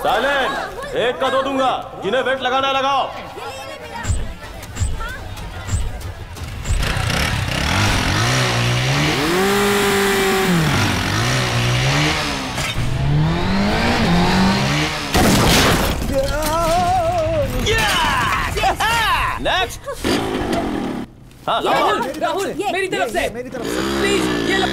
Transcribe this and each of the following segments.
Silent, एक का दो दूंगा, जिन्हें वेट लगाना लगाओ। नेक्स्ट। हाँ राहुल, राहुल मेरी तरफ से प्लीज ये लो।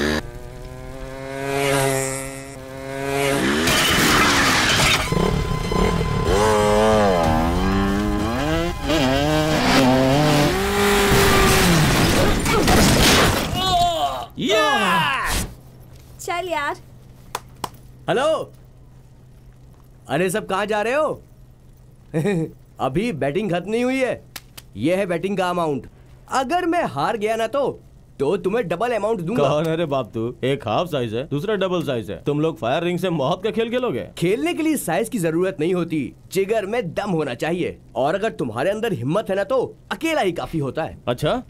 चल यार। हेलो, अरे सब कहाँ जा रहे हो? अभी बैटिंग खत्म नहीं हुई है। ये है बैटिंग का अमाउंट। अगर मैं हार गया ना तो तुम्हें डबल अमाउंट दूंगा। कौन है रे बाप तू? एक हाफ साइज है, दूसरा डबल साइज है। तुम लोग फायर रिंग से मौत का खेल खेलोगे? खेलने के लिए साइज की जरूरत नहीं होती, जिगर में दम होना चाहिए। और अगर तुम्हारे अंदर हिम्मत है ना तो अकेला ही काफी होता है। अच्छा,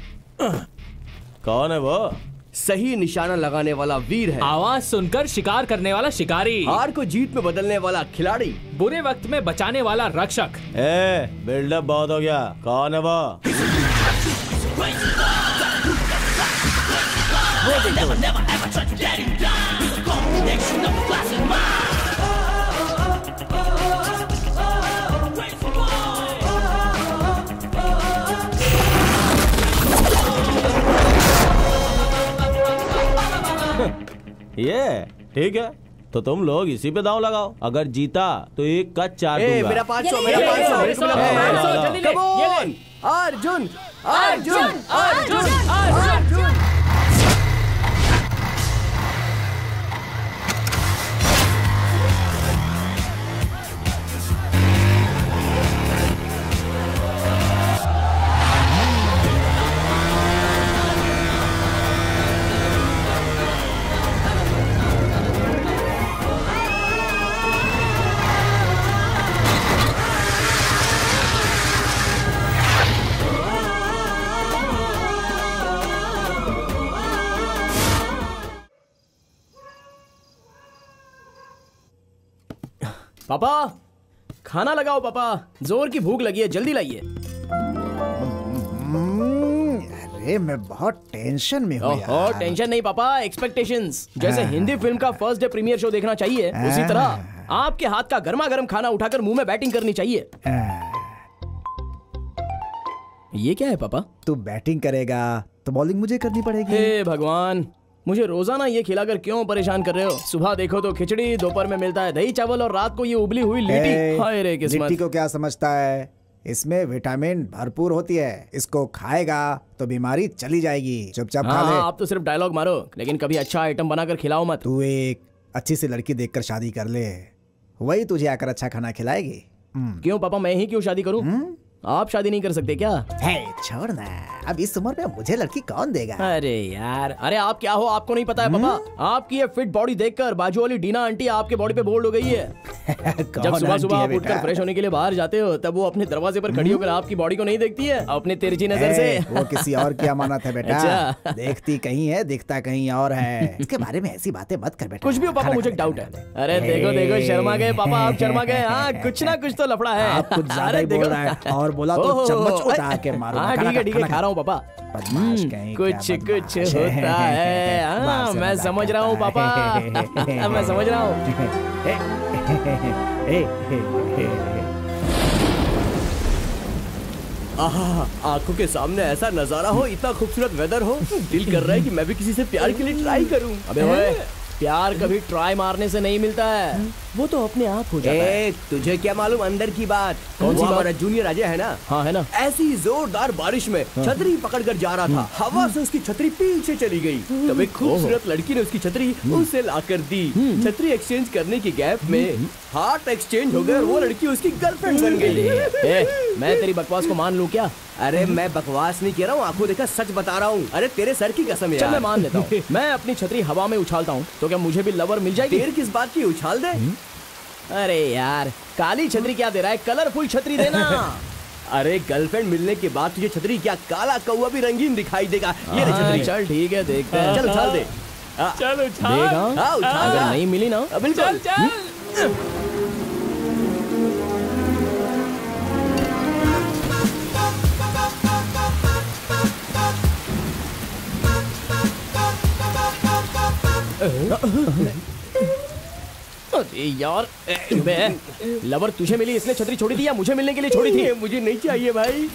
कौन है वो? सही निशाना लगाने वाला वीर है, आवाज सुनकर शिकार करने वाला शिकारी, हार को जीत में बदलने वाला खिलाड़ी, बुरे वक्त में बचाने वाला रक्षक। बिल्डअप बहुत हो गया। कौन है वो? ये ठीक है, तो तुम लोग इसी पे दांव लगाओ। अगर जीता तो एक का 4 दूंगा। मेरा 500, मेरा 500। Come on, Arjun, Arjun, Arjun, Arjun. पापा, खाना लगाओ पापा, जोर की भूख लगी है, जल्दी लाइए। अरे मैं बहुत टेंशन में हूँ यार। टेंशन नहीं पापा, एक्सपेक्टेशंस। जैसे हिंदी फिल्म का फर्स्ट डे प्रीमियर शो देखना चाहिए, उसी तरह आपके हाथ का गर्मा गर्म खाना उठाकर मुंह में बैटिंग करनी चाहिए। ये क्या है पापा? तू बैटिंग करेगा तो बॉलिंग मुझे करनी पड़ेगी। हे भगवान, मुझे रोजाना ये खिलाकर क्यों परेशान कर रहे हो? सुबह देखो तो खिचड़ी, दोपहर में मिलता है दही चावल और रात को ये उबली हुई लिट्टी। हाय रे किस्मत। लिट्टी को क्या समझता है? इसमें विटामिन भरपूर होती है, इसको खाएगा तो बीमारी चली जाएगी। चुपचाप खा ले। आप तो सिर्फ डायलॉग मारो, लेकिन कभी अच्छा आइटम बनाकर खिलाओ मत। तू एक अच्छी सी लड़की देखकर शादी कर ले, वही तुझे आकर अच्छा खाना खिलाएगी। क्यों पापा, मैं ही क्यों शादी करूं? आप शादी नहीं कर सकते क्या? छोड़ ना, अब इस उम्र में मुझे लड़की कौन देगा? अरे यार, अरे आप क्या हो, आपको नहीं पता है पापा? आपकी ये फिट बॉडी देखकर बाजू वाली डीना आंटी आपके बॉडी पे बोल्ड हो गई है। जब सुबह सुबह आप उठकर फ्रेश होने के लिए बाहर जाते हो, तब वो अपने दरवाजे पर खड़ी होकर आपकी बॉडी को नहीं देखती है अपने तिरछी नजर से। वो किसी और की अमानत है बेटा। अच्छा। देखती कहीं है, दिखता कहीं और है। इसके बारे में ऐसी बातें मत कर बेटा। कुछ भी हो पापा, मुझे डाउट है। अरे देखो देखो, शर्मा गए पापा, आप शर्मा गए। हाँ, कुछ ना कुछ तो लफड़ा है। आप कुछ ज्यादा ही बोल रहा है, और बोला तो चम्मच उठा के मारो। हाँ ठीक है ठीक है, खा रहा हूँ पापा। कुछ कुछ होता है। हाँ, मैं समझ रहा हूँ पापा, मैं समझ रहा हूँ। आंखों के सामने ऐसा नजारा हो, इतना खूबसूरत वेदर हो, दिल कर रहा है कि मैं भी किसी से प्यार के लिए ट्राई करूं। अबे ओए, प्यार कभी ट्राई मारने से नहीं मिलता है, वो तो अपने आप हो जाता है। तुझे क्या मालूम अंदर की बात? कौन सी? हमारा जूनियर अजय है ना? हाँ है ना। ऐसी जोरदार बारिश में छतरी पकड़कर जा रहा था, हवा से उसकी छतरी पीछे चली गई, तब एक खूबसूरत लड़की ने उसकी छतरी उसे लाकर दी। छतरी एक्सचेंज करने की गैप में हार्ट एक्सचेंज हो गया और वो लड़की उसकी गर्लफ्रेंड बन गई। मैं तेरी बकवास को मान लूं क्या? अरे मैं बकवास नहीं कह रहा हूँ, आंखों देखा सच बता रहा हूँ। अरे तेरे सर की कसम यार। मैं मान लेता हूँ। मैं अपनी छतरी हवा में उछालता हूँ तो क्या मुझे भी लवर मिल जाएगी? देर किस बात की, उछाल दे। अरे यार, काली छतरी क्या दे रहा है, कलरफुल छतरी देना। अरे गर्लफ्रेंड मिलने के बाद तुझे छतरी क्या काला कौवा भी रंगीन दिखाई देगा। ये ले छतरी। चल ठीक है देखते हैं। चल उछाल दे। चल उछाल। अगर नहीं मिली ना बिल्कुल। अरे यार लवर तुझे मिली इसलिए छतरी छोड़ी थी या मुझे मिलने के लिए छोड़ी थी? मुझे नहीं चाहिए भाई।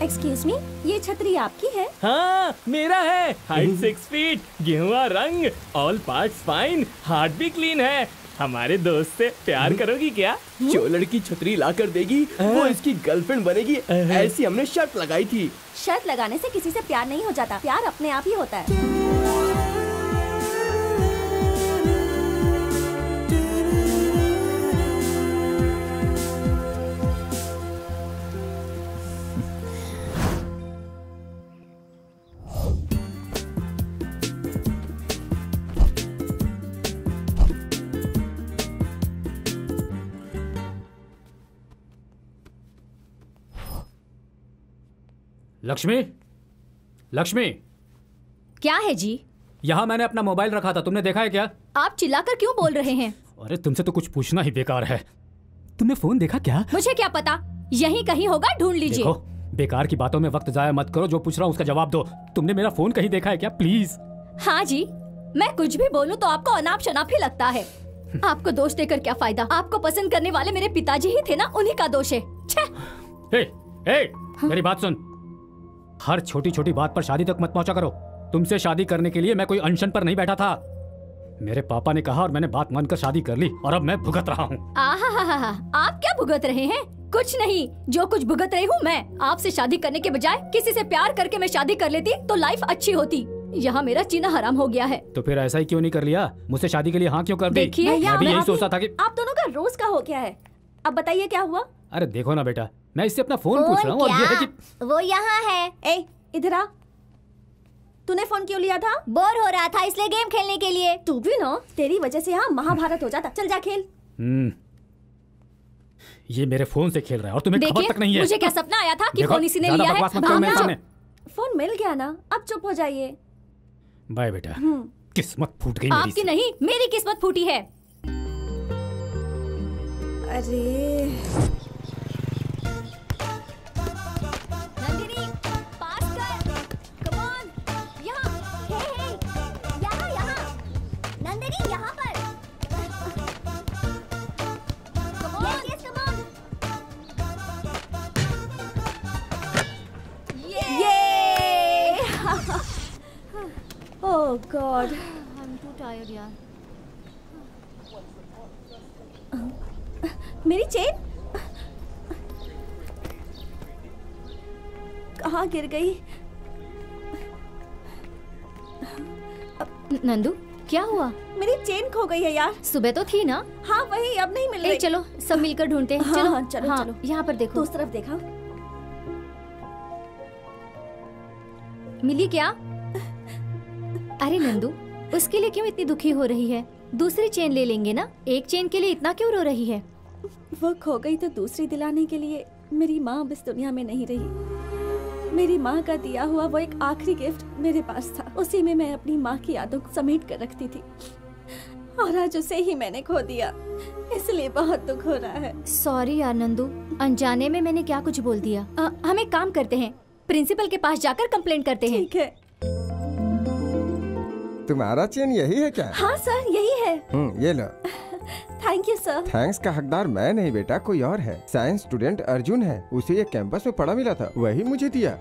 एक्सक्यूज मी, ये छतरी आपकी है? हाँ मेरा है। हाइट 6 फीट, गेहुआ रंग, ऑल पार्ट्स फाइन, हार्ट भी क्लीन है। हमारे दोस्त से प्यार करोगी क्या? जो लड़की छतरी ला कर देगी वो इसकी गर्लफ्रेंड बनेगी, ऐसी हमने शर्त लगाई थी। शर्त लगाने से किसी से प्यार नहीं हो जाता, प्यार अपने आप ही होता है। लक्ष्मी, लक्ष्मी, क्या है जी? यहाँ मैंने अपना मोबाइल रखा था, तुमने देखा है क्या? आप चिल्लाकर क्यों बोल रहे हैं? अरे तुमसे तो कुछ पूछना ही बेकार है। तुमने फोन देखा क्या? मुझे क्या पता, यहीं कहीं होगा, ढूंढ लीजिए। देखो, बेकार की बातों में वक्त जाया मत करो, जो पूछ रहा हूँ उसका जवाब दो। तुमने मेरा फोन कहीं देखा है क्या? प्लीज। हाँ जी, मैं कुछ भी बोलूँ तो आपको अनाप शनाप ही लगता है। आपको दोष देकर क्या फायदा? आपको पसंद करने वाले मेरे पिताजी ही थे ना, उन्हीं का दोष है। मेरी बात सुन, हर छोटी छोटी बात पर शादी तक मत पहुंचा करो। तुमसे शादी करने के लिए मैं कोई अनशन पर नहीं बैठा था। मेरे पापा ने कहा और मैंने बात मानकर शादी कर ली, और अब मैं भुगत रहा हूँ। आप क्या भुगत रहे हैं? कुछ नहीं, जो कुछ भुगत रही हूँ मैं। आपसे शादी करने के बजाय किसी से प्यार करके मैं शादी कर लेती तो लाइफ अच्छी होती। यहाँ मेरा जीना हराम हो गया है। तो फिर ऐसा ही क्यों नहीं कर लिया? मुझसे शादी के लिए हाँ क्यों कर दी? देखिए, मैं भी यही सोचता था कि आप दोनों का रोज का हो गया है। अब बताइए क्या हुआ? अरे देखो ना बेटा, मैं इससे अपना फोन पूछ रहा हूँ और ये है कि वो यहाँ है। ए, इधर आ। तूने फोन क्यों लिया था? बोर हो रहा था इसलिए गेम खेलने के लिए। तू भी ना, तेरी वजह से यहाँ महाभारत हो जाता। चल जा खेल। ये मेरे फोन से खेल रहा है और तुम्हें खबर तक नहीं है। मुझे क्या सपना आया था कि फोन इसी ने लिया है? फोन मिल गया ना, अब चुप हो जाइए। बाय बेटा। किस्मत फूट गई मेरी। आपकी नहीं, मेरी किस्मत फूटी है। अरे नंदिनी, पास कर। कम ऑन, यहाँ। हे, यहाँ। नंदिनी, यहाँ पर। Come on. Yes, come on. ये। Oh God, I am too tired यार। मेरी चेन कहाँ गिर गई? नंदू, क्या हुआ? मेरी चेन खो गई है यार। सुबह तो थी ना? हाँ वही, अब नहीं मिल रही। चलो सब मिलकर ढूंढते हैं। हाँ, चलो। यहाँ पर देखो। उस तरफ देखा। मिली क्या? अरे नंदू, उसके लिए क्यों इतनी दुखी हो रही है? दूसरी चेन ले लेंगे ना। एक चेन के लिए इतना क्यों रो रही है? वो खो गई तो दूसरी दिलाने के लिए मेरी माँ अब इस दुनिया में नहीं रही। मेरी माँ का दिया हुआ वो एक आखिरी गिफ्ट मेरे पास था। उसी में मैं अपनी माँ की यादों को समेट कर रखती थी, और आज उसे ही मैंने खो दिया। इसलिए बहुत दुख हो रहा है। सॉरी यार नंदू, अनजाने में मैंने क्या कुछ बोल दिया। हम एक काम करते हैं, प्रिंसिपल के पास जाकर कंप्लेंट करते हैं। ठीक है। तुम्हारा चेन यही है क्या? हाँ सर, यही है। ये लो। Thank you sir. थैंक्स का हकदार मैं नहीं बेटा, कोई और है। साइंस स्टूडेंट अर्जुन है, उसे ये कैंपस में पड़ा मिला था, वही मुझे दिया।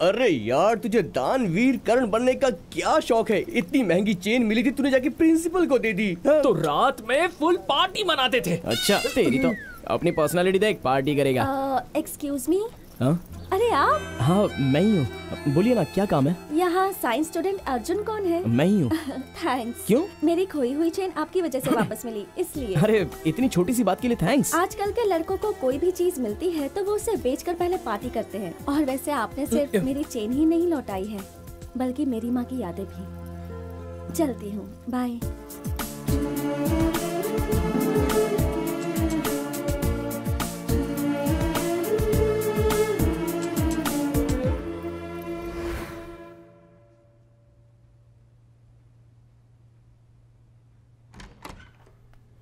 अरे यार, तुझे दानवीर कर्ण बनने का क्या शौक है? इतनी महंगी चेन मिली थी, तूने जाके प्रिंसिपल को दे दी। तो रात में फुल पार्टी मनाते थे। अच्छा, तेरी तो अपनी पर्सनालिटी देख, पार्टी करेगा। Excuse me. हाँ? अरे आप? हाँ मैं ही हूँ, बोलिए ना क्या काम है? यहाँ साइंस स्टूडेंट अर्जुन कौन है? मैं ही हूँ। थैंक्स। क्यों? मेरी खोई हुई चेन आपकी वजह से वापस मिली, इसलिए। अरे इतनी छोटी सी बात के लिए थैंक्स। आजकल के लड़कों को कोई भी चीज मिलती है तो वो उसे बेचकर पहले पार्टी करते हैं। और वैसे आपने सिर्फ मेरी चेन ही नहीं लौटाई है, बल्कि मेरी माँ की यादें भी। चलती हूँ, बाय।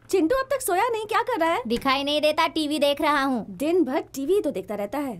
चिंटू अब तक सोया नहीं, क्या कर रहा है? दिखाई नहीं देता, टीवी देख रहा हूँ। दिन भर टीवी तो देखता रहता है।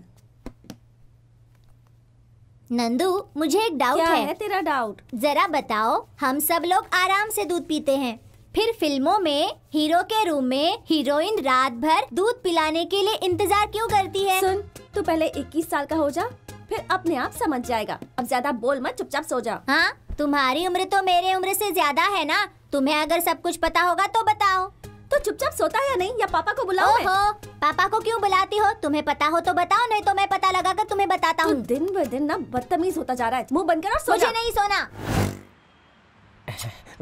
नंदू, मुझे एक डाउट क्या है। है तेरा डाउट? जरा बताओ, हम सब लोग आराम से दूध पीते हैं, फिर फिल्मों में हीरो के रूम में हीरोइन रात भर दूध पिलाने के लिए इंतजार क्यों करती है? सुन, तू पहले 21 साल का हो जा, फिर अपने आप समझ जाएगा। अब ज्यादा बोल मत, चुपचाप सो जा। हाँ, तुम्हारी उम्र तो मेरे उम्र से ज्यादा है ना। तुम्हें अगर सब कुछ पता होगा तो बताओ। तो चुपचाप सोता है या नहीं, या पापा को बुलाओ? ओहो, पापा को क्यों बुलाती हो? तुम्हें पता हो तो बताओ, नहीं तो मैं पता लगाकर तुम्हें बताता हूँ। दिन ब दिन ना बदतमीज होता जा रहा है। मुंह बंद कर और सो जा। मुझे नहीं सोना।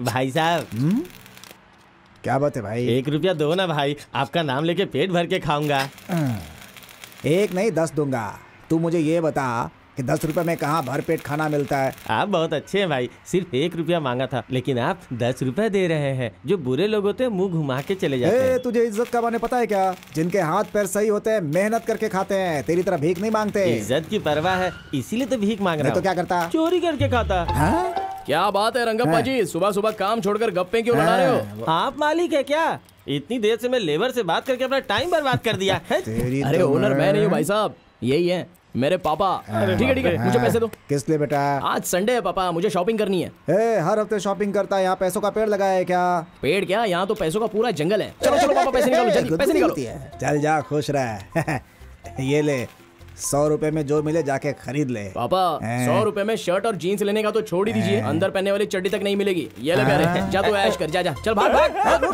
भाई साहब, क्या बात है भाई? 1 रुपया दो ना भाई, आपका नाम लेके पेट भर के खाऊंगा। 1 नहीं 10 दूंगा। तू मुझे ये बता कि 10 रुपए में कहाँ भर पेट खाना मिलता है? आप बहुत अच्छे हैं भाई, सिर्फ 1 रुपया मांगा था, लेकिन आप 10 रुपए दे रहे हैं। जो बुरे लोग होते हैं मुंह घुमा के चले जाते हैं। तुझे इज्जत का माने पता है क्या? जिनके हाथ पैर सही होते हैं मेहनत करके खाते हैं, तेरी तरह भीख नहीं मांगते। इज्जत की परवाह है, इसीलिए तो भीख मांग रहा हूं। तो क्या करता? चोरी करके खाता। क्या बात है रंगप्पा जी, सुबह सुबह काम छोड़कर गप्पे क्यों लड़ा रहे हो? आप मालिक है क्या? इतनी देर से मैं लेबर से बात करके अपना टाइम बर्बाद कर दिया। अरे ओनर मैं नहीं हूँ भाई साहब, यही है मेरे पापा। ठीक है, मुझे पैसे दो। किस लिए बेटा? आज संडे है पापा, मुझे शॉपिंग करनी है। हर हफ्ते शॉपिंग करता है, यहाँ पैसों का पेड़ लगाया है क्या? पेड़ क्या, यहाँ तो पैसों का पूरा जंगल है। चलो चलो पापा, पैसे निकालो जल्दी, पैसे निकालो। चल जा, खुश रह। ये ले, 100 रुपए में जो मिले जाके खरीद ले। पापा 100 रुपए में शर्ट और जीन्स लेने का तो छोड़ ही दीजिए, अंदर पहनने वाली चड्डी तक नहीं मिलेगी। ये ले प्यारे, जा तू ऐश कर, जा जा, चल भाग भाग।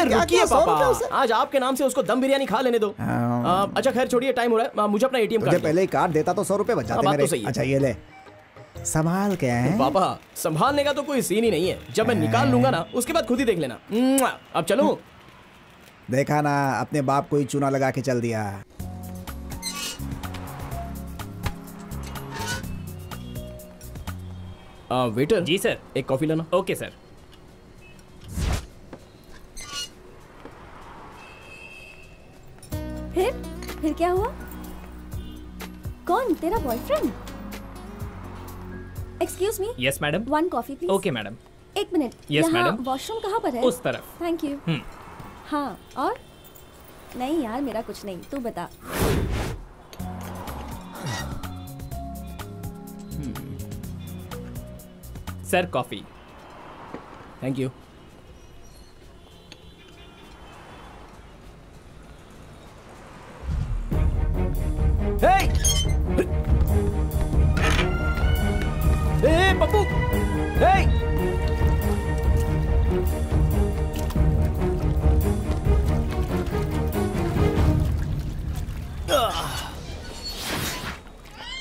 रुकिए पापा, आज आपके नाम से उसको दम बिरयानी खा लेने दो। अच्छा खैर छोड़िए, टाइम हो रहा है, मुझे अपना ATM कार्ड पहले ही कार्ड देता तो 100 रुपए बच जाते मेरे। अच्छा ये ले, संभाल के है। पापा संभालने का तो कोई सीन ही नहीं है, जब मैं निकाल लूंगा ना उसके बाद खुद ही देख लेना। अब चलूं? देखा ना, अपने बाप को ही चूना लगा के चल दिया। वेटर जी सर। एक कॉफी लाना। Okay sir. फिर क्या हुआ? कौन, तेरा boyfriend? Excuse me. Yes madam. 1 coffee please. Okay madam. 1 minute. Yes, madam. Washroom कहाँ पर है? उस तरफ। Thank you. हाँ, और? नहीं यार, मेरा कुछ नहीं, तू बता। Sir coffee. Thank you. Pappu,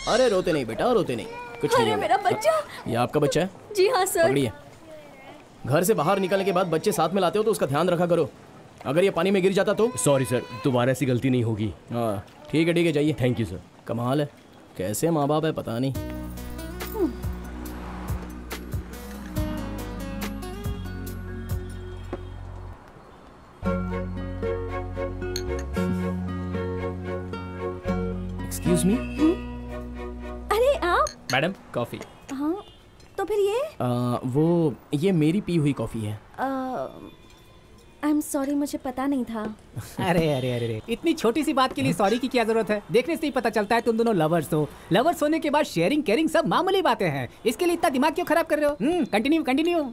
अरे रोते नहीं बेटा, रोते नहीं, कुछ नहीं। अरे मेरा बच्चा। ये आपका बच्चा है? जी हाँ सर। पकड़िए। घर से बाहर निकलने के बाद बच्चे साथ में लाते हो तो उसका ध्यान रखा करो। अगर ये पानी में गिर जाता तो? सॉरी सर, दोबारा ऐसी गलती नहीं होगी। हाँ ठीक है जाइए। Thank you sir. कमाल है, कैसे माँ बाप है पता नहीं। Excuse me. अरे आप? Madam coffee. हाँ, तो फिर ये ये मेरी पी हुई कॉफी है। आई एम सॉरी, मुझे पता नहीं था। अरे अरे अरे अरे, इतनी छोटी सी बात के लिए सॉरी की क्या जरूरत है? देखने से ही पता चलता है तुम दोनों लवर्स हो। लवर्स होने के बाद शेयरिंग केयरिंग सब मामूली बातें हैं, इसके लिए इतना दिमाग क्यों खराब कर रहे हो? कंटिन्यू।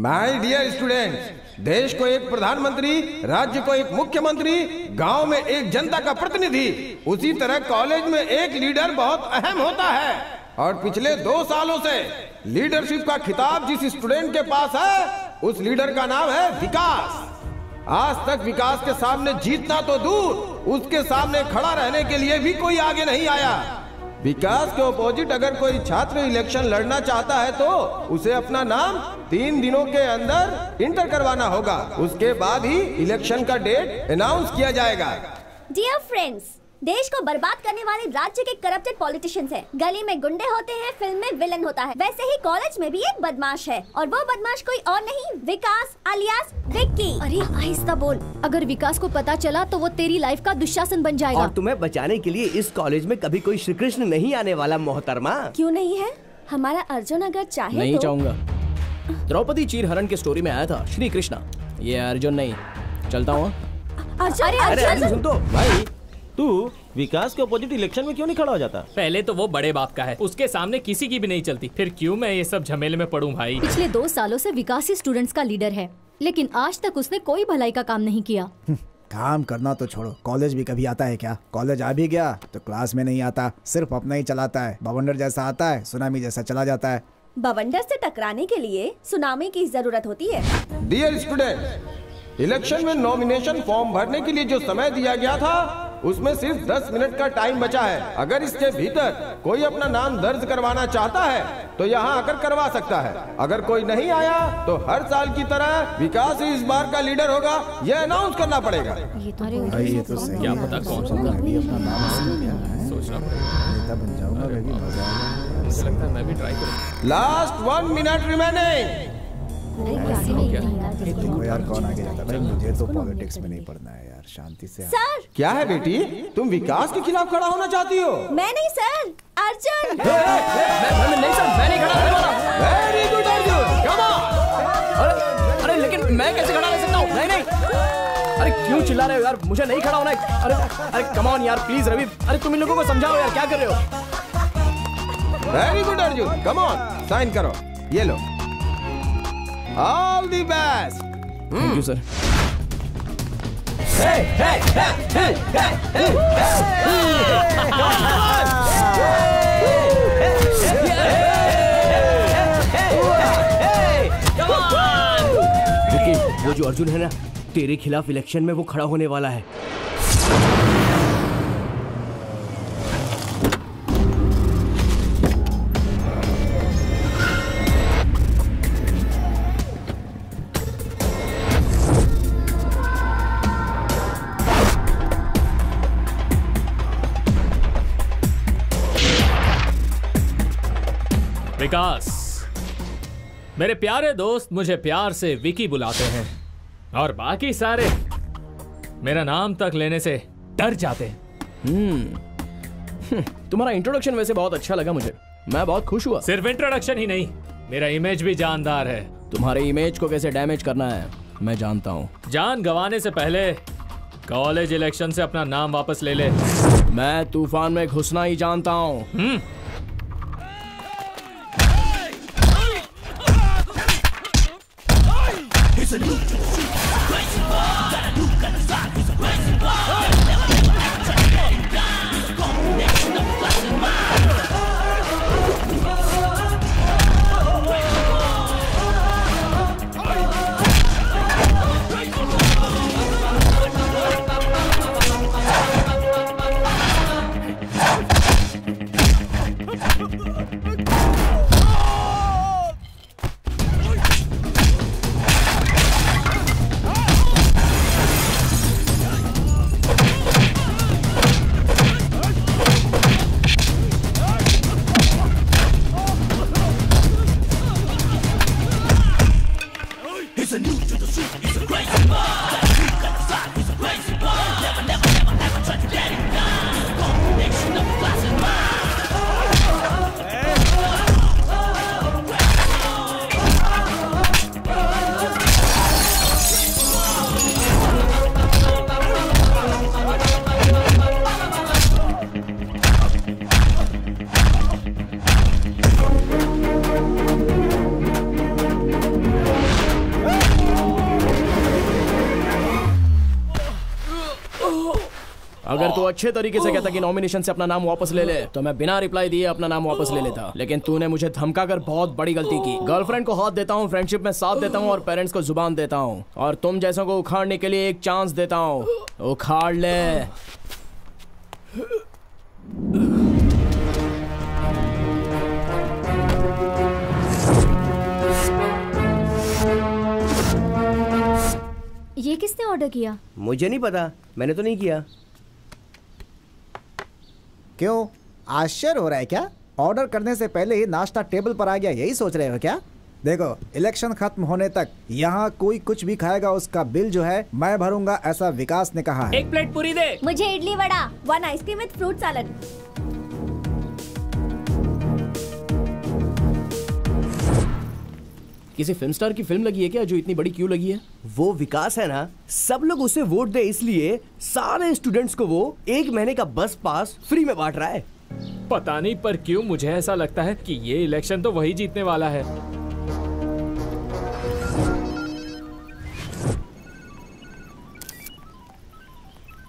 माय डियर स्टूडेंट्स, देश को एक प्रधानमंत्री, राज्य को एक मुख्यमंत्री, गांव में एक जनता का प्रतिनिधि, उसी तरह कॉलेज में एक लीडर बहुत अहम होता है। और पिछले 2 सालों से लीडरशिप का खिताब जिस स्टूडेंट के पास है, उस लीडर का नाम है विकास। आज तक विकास के सामने जीतना तो दूर, उसके सामने खड़ा रहने के लिए भी कोई आगे नहीं आया। विकास के ऑपोजिट अगर कोई छात्र इलेक्शन लड़ना चाहता है तो उसे अपना नाम 3 दिनों के अंदर इंटर करवाना होगा। उसके बाद ही इलेक्शन का डेट अनाउंस किया जाएगा। डियर फ्रेंड्स, देश को बर्बाद करने वाले राज्य के करप्टेड पॉलिटिशियंस हैं। गली में गुंडे होते हैं, फिल्म में विलन होता है। वैसे ही कॉलेज में भी एक बदमाश है, और वो बदमाश कोई और नहीं, विकास अलियास विक्की। अरे आहिस्ता बोल, अगर विकास को पता चला तो वो तेरी लाइफ का दुशासन बन जाएगा। और तुम्हें बचाने के लिए इस कॉलेज में कभी कोई श्री कृष्ण नहीं आने वाला मोहतरमा। क्यों नहीं है? हमारा अर्जुन अगर चाहे नहीं तो... चाहूंगा। द्रौपदी चीरहरण के स्टोरी में आया था श्री कृष्णा, ये अर्जुन नहीं। चलता हूँ। अर्जुन सुन तो भाई, तू विकास के अपोजिट इलेक्शन में क्यों नहीं खड़ा हो जाता? पहले तो वो बड़े बाप का है, उसके सामने किसी की भी नहीं चलती, फिर क्यों मैं ये सब झमेले में पड़ूं भाई। पिछले 2 सालों से विकास ही स्टूडेंट्स का लीडर है, लेकिन आज तक उसने कोई भलाई का काम नहीं किया। काम करना तो छोड़ो, कॉलेज भी कभी आता है क्या? कॉलेज आ भी गया तो क्लास में नहीं आता, सिर्फ अपना ही चलाता है। बवंडर जैसा आता है, सुनामी जैसा चला जाता है। बवंडर से टकराने के लिए सुनामी की जरूरत होती है। डियर स्टूडेंट, इलेक्शन में नॉमिनेशन फॉर्म भरने के लिए जो समय दिया गया था, उसमें सिर्फ 10 मिनट का टाइम बचा है। अगर इसके भीतर कोई अपना नाम दर्ज करवाना चाहता है तो यहाँ आकर करवा सकता है। अगर कोई नहीं आया तो हर साल की तरह विकास ही इस बार का लीडर होगा, यह अनाउंस करना पड़ेगा। ये तो सही क्या है। पता कौन सा अपना नाम सोचना नेता बन जाऊंगा, मैं भी मजा आएगा। मुझे लगता है मैं भी ट्राई करूँ। Last 1 minute remaining. देखो यार कौन आगे जाता है। भाई मुझे तो पॉलिटिक्स में नहीं पढ़ना है यार, शांति से। सर, क्या है बेटी, तुम विकास के खिलाफ खड़ा होना चाहती हो? मैं नहीं सर, अर्जुन। नहीं सर, मैं नहीं खड़ा होने वाला। Very good Arjun, come on. अरे लेकिन मैं कैसे खड़ा रह सकता हूँ? नहीं। अरे क्यों चिल्ला रहे हो यार, मुझे नहीं खड़ा होना है। अरे कम ऑन यार, प्लीज रवि, अरे तुम इन लोगों को समझाओ यार, क्या कर रहे हो? Very good Arjun, come on, sign करो। ये लो, all the best. Thank you sir. Vicky, वो जो अर्जुन है ना, तेरे खिलाफ इलेक्शन में वो खड़ा होने वाला है। विकास, मेरे प्यारे दोस्त मुझे प्यार से विकी बुलाते हैं, और बाकी सारे मेरा नाम तक लेने से डर जाते हैं। तुम्हारा इंट्रोडक्शन वैसे बहुत अच्छा लगा मुझे, मैं बहुत खुश हुआ। सिर्फ इंट्रोडक्शन ही नहीं, मेरा इमेज भी जानदार है। तुम्हारे इमेज को कैसे डैमेज करना है मैं जानता हूँ। जान गंवाने से पहले कॉलेज इलेक्शन से अपना नाम वापस ले ले। मैं तूफान में घुसना ही जानता हूँ। अगर तू अच्छे तरीके से कहता कि नॉमिनेशन से अपना नाम वापस ले ले तो मैं बिना रिप्लाई दिए अपना नाम वापस ले लेता, लेकिन तूने मुझे धमका कर बहुत बड़ी गलती की। गर्लफ्रेंड को हाथ देता हूँ, फ्रेंडशिप में साथ देता हूँ और पेरेंट्स को जुबान देता हूँ, और तुम जैसों को उखाड़ने के लिए एक चांस देता हूँ। उखाड़ ले। ये किसने ऑर्डर किया? मुझे नहीं पता, मैंने तो नहीं किया। क्यों, आश्चर्य हो रहा है क्या? ऑर्डर करने से पहले ही नाश्ता टेबल पर आ गया, यही सोच रहे हो क्या? देखो, इलेक्शन खत्म होने तक यहाँ कोई कुछ भी खाएगा उसका बिल जो है मैं भरूंगा, ऐसा विकास ने कहा है। 1 प्लेट पूरी दे। मुझे idli vada, 1 ice cream with fruit salad. किसी फिल्म स्टार की फिल्म लगी है क्या जो इतनी बड़ी क्यों लगी है? वो विकास है ना, सब लोग उसे वोट दे इसलिए सारे स्टूडेंट्स को वो 1 महीने का बस पास फ्री में बांट रहा है। पता नहीं पर क्यों मुझे ऐसा लगता है कि ये इलेक्शन तो वही जीतने वाला है।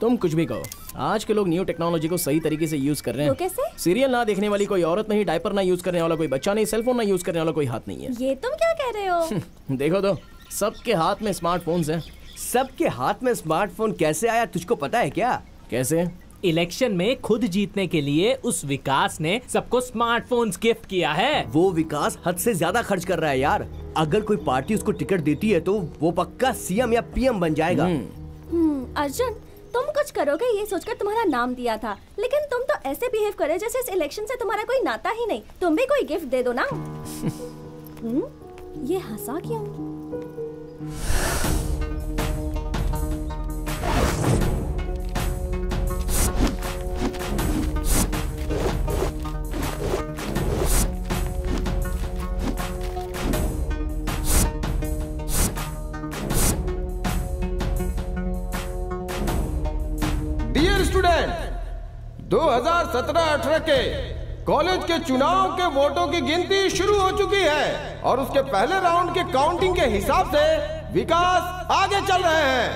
तुम कुछ भी कहो, आज के लोग न्यू टेक्नोलॉजी को सही तरीके से यूज कर रहे हैं। तो कैसे? सीरियल ना देखने वाली कोई औरत नहीं, डायपर ना यूज करने वाला कोई बच्चा नहीं, सेलफोन ना यूज करने वाला कोई हाथ नहीं है। ये तुम क्या कह रहे हो? देखो तो, सबके हाथ में स्मार्टफोन्स हैं। सबके हाथ में स्मार्टफोन कैसे आया तुझको पता है क्या? कैसे? इलेक्शन में खुद जीतने के लिए उस विकास ने सबको स्मार्टफोन्स गिफ्ट किया है। वो विकास हद से ज्यादा खर्च कर रहा है यार। अगर कोई पार्टी उसको टिकट देती है तो वो पक्का सीएम या पीएम बन जाएगा। अर्जुन, तुम कुछ करोगे ये सोचकर तुम्हारा नाम दिया था, लेकिन तुम तो ऐसे बिहेव करे जैसे इस इलेक्शन से तुम्हारा कोई नाता ही नहीं। तुम भी कोई गिफ्ट दे दो ना। ये हंसा क्यों? डियर स्टूडेंट, 2017-18 के कॉलेज के चुनाव के वोटों की गिनती शुरू हो चुकी है और उसके पहले राउंड के काउंटिंग के हिसाब से विकास आगे चल रहे हैं।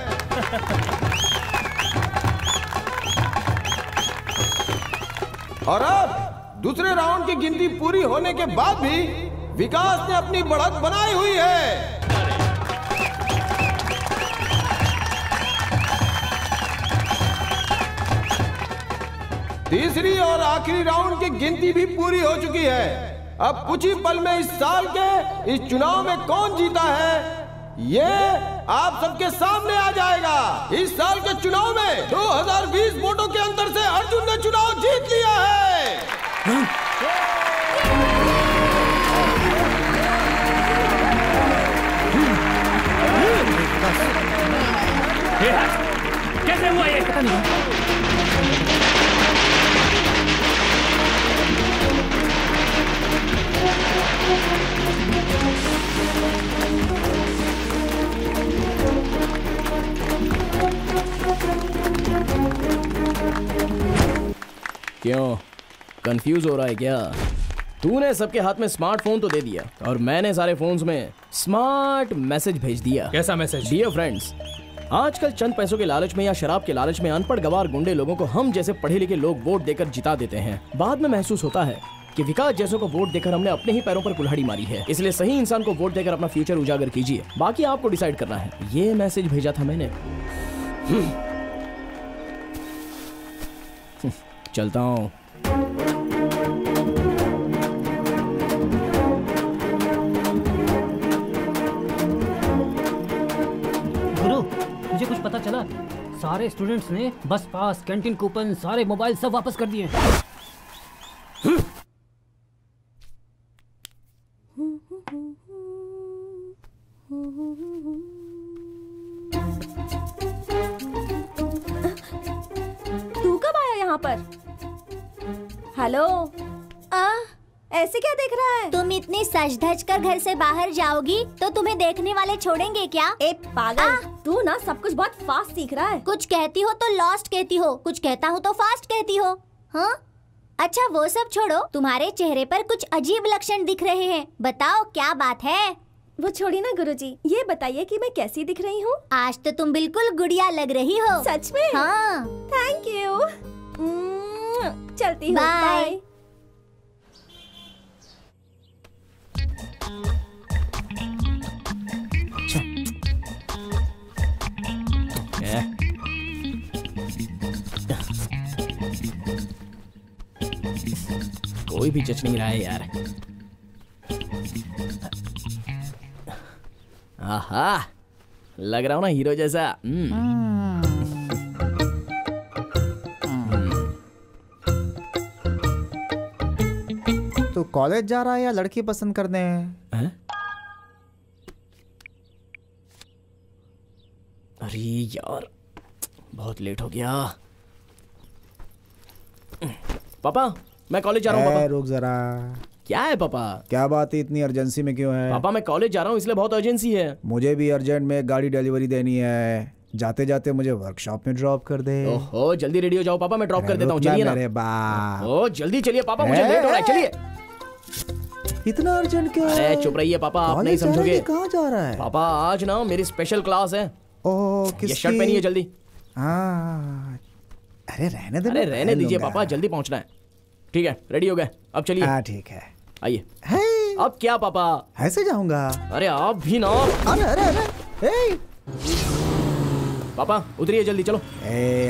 और अब दूसरे राउंड की गिनती पूरी होने के बाद भी विकास ने अपनी बढ़त बनाई हुई है। तीसरी और आखिरी राउंड की गिनती भी पूरी हो चुकी है। अब कुछ ही पल में इस साल के इस चुनाव में कौन जीता है ये आप सबके सामने आ जाएगा। इस साल के चुनाव में 2020 वोटों के अंतर से अर्जुन ने चुनाव जीत लिया है। कैसे हुआ ये? पता नहीं। क्यों, कंफ्यूज हो रहा है क्या? तूने सबके हाथ में स्मार्टफोन तो दे दिया और मैंने सारे फोन्स में स्मार्ट मैसेज भेज दिया। कैसा मैसेज? डियर फ्रेंड्स, आजकल चंद पैसों के लालच में या शराब के लालच में अनपढ़ गवार गुंडे लोगों को हम जैसे पढ़े लिखे लोग वोट देकर जिता देते हैं। बाद में महसूस होता है कि विकास जैसों को वोट देकर हमने अपने ही पैरों पर कुल्हाड़ी मारी है। इसलिए सही इंसान को वोट देकर अपना फ्यूचर उजागर कीजिए, बाकी आपको डिसाइड करना है। ये मैसेज भेजा था मैंने। चलता हूँ। गुरु, मुझे कुछ पता चला। सारे स्टूडेंट्स ने बस पास, कैंटीन कूपन, सारे मोबाइल सब वापस कर दिए। तू कब आया यहाँ पर? हेलो, ऐसे क्या देख रहा है? तुम इतनी सज धज कर घर से बाहर जाओगी तो तुम्हें देखने वाले छोड़ेंगे क्या? ए पागल, तू ना सब कुछ बहुत फास्ट सीख रहा है। कुछ कहती हो तो लॉस्ट कहती हो, कुछ कहता हूँ तो फास्ट कहती हो। हाँ, अच्छा वो सब छोड़ो, तुम्हारे चेहरे पर कुछ अजीब लक्षण दिख रहे हैं, बताओ क्या बात है? वो छोड़ी ना गुरुजी, ये बताइए कि मैं कैसी दिख रही हूँ? आज तो तुम बिल्कुल गुड़िया लग रही हो। सच में? हाँ। Thank you. चलती हूँ। बाय। कोई भी जच नहीं रहा है यार। आहा, लग रहा हूँ ना हीरो जैसा। तो कॉलेज जा रहा है या लड़की पसंद करने हैं? अरे यार, बहुत लेट हो गया। पापा, मैं कॉलेज जा रहा हूँ। पापा रुक जरा। क्या है पापा? क्या बात है, इतनी अर्जेंसी में क्यों है? पापा मैं कॉलेज जा रहा हूँ इसलिए बहुत अर्जेंसी है। मुझे भी अर्जेंट में गाड़ी डिलीवरी देनी है। जाते जाते मुझे वर्कशॉप में ड्रॉप कर दे। ओहो, जल्दी रेडी हो जाओ पापा, मैं ड्रॉप कर देता हूँ। चलिए ना। मेरे बाप। ओह जल्दी चलिए पापा, मुझे लेट हो रहा है। चलिए। इतना अर्जेंट क्यों? अरे चुप रहिए पापा, आप नहीं समझोगे। कहाँ जा रहा है? पापा आज ना मेरी स्पेशल क्लास है। ओह, किसकी? ये शर्ट पहनिए जल्दी। हाँ, अरे रहने दे। अरे रहने दीजिए पापा, जल्दी पहुंचना है। ठीक है, रेडी हो गए, अब चलिए। हाँ ठीक है, आइए। अब क्या पापा? ऐसे जाऊंगा। अरे आप भी ना। अरे अरे अरे पापा उतरिए जल्दी, चलो।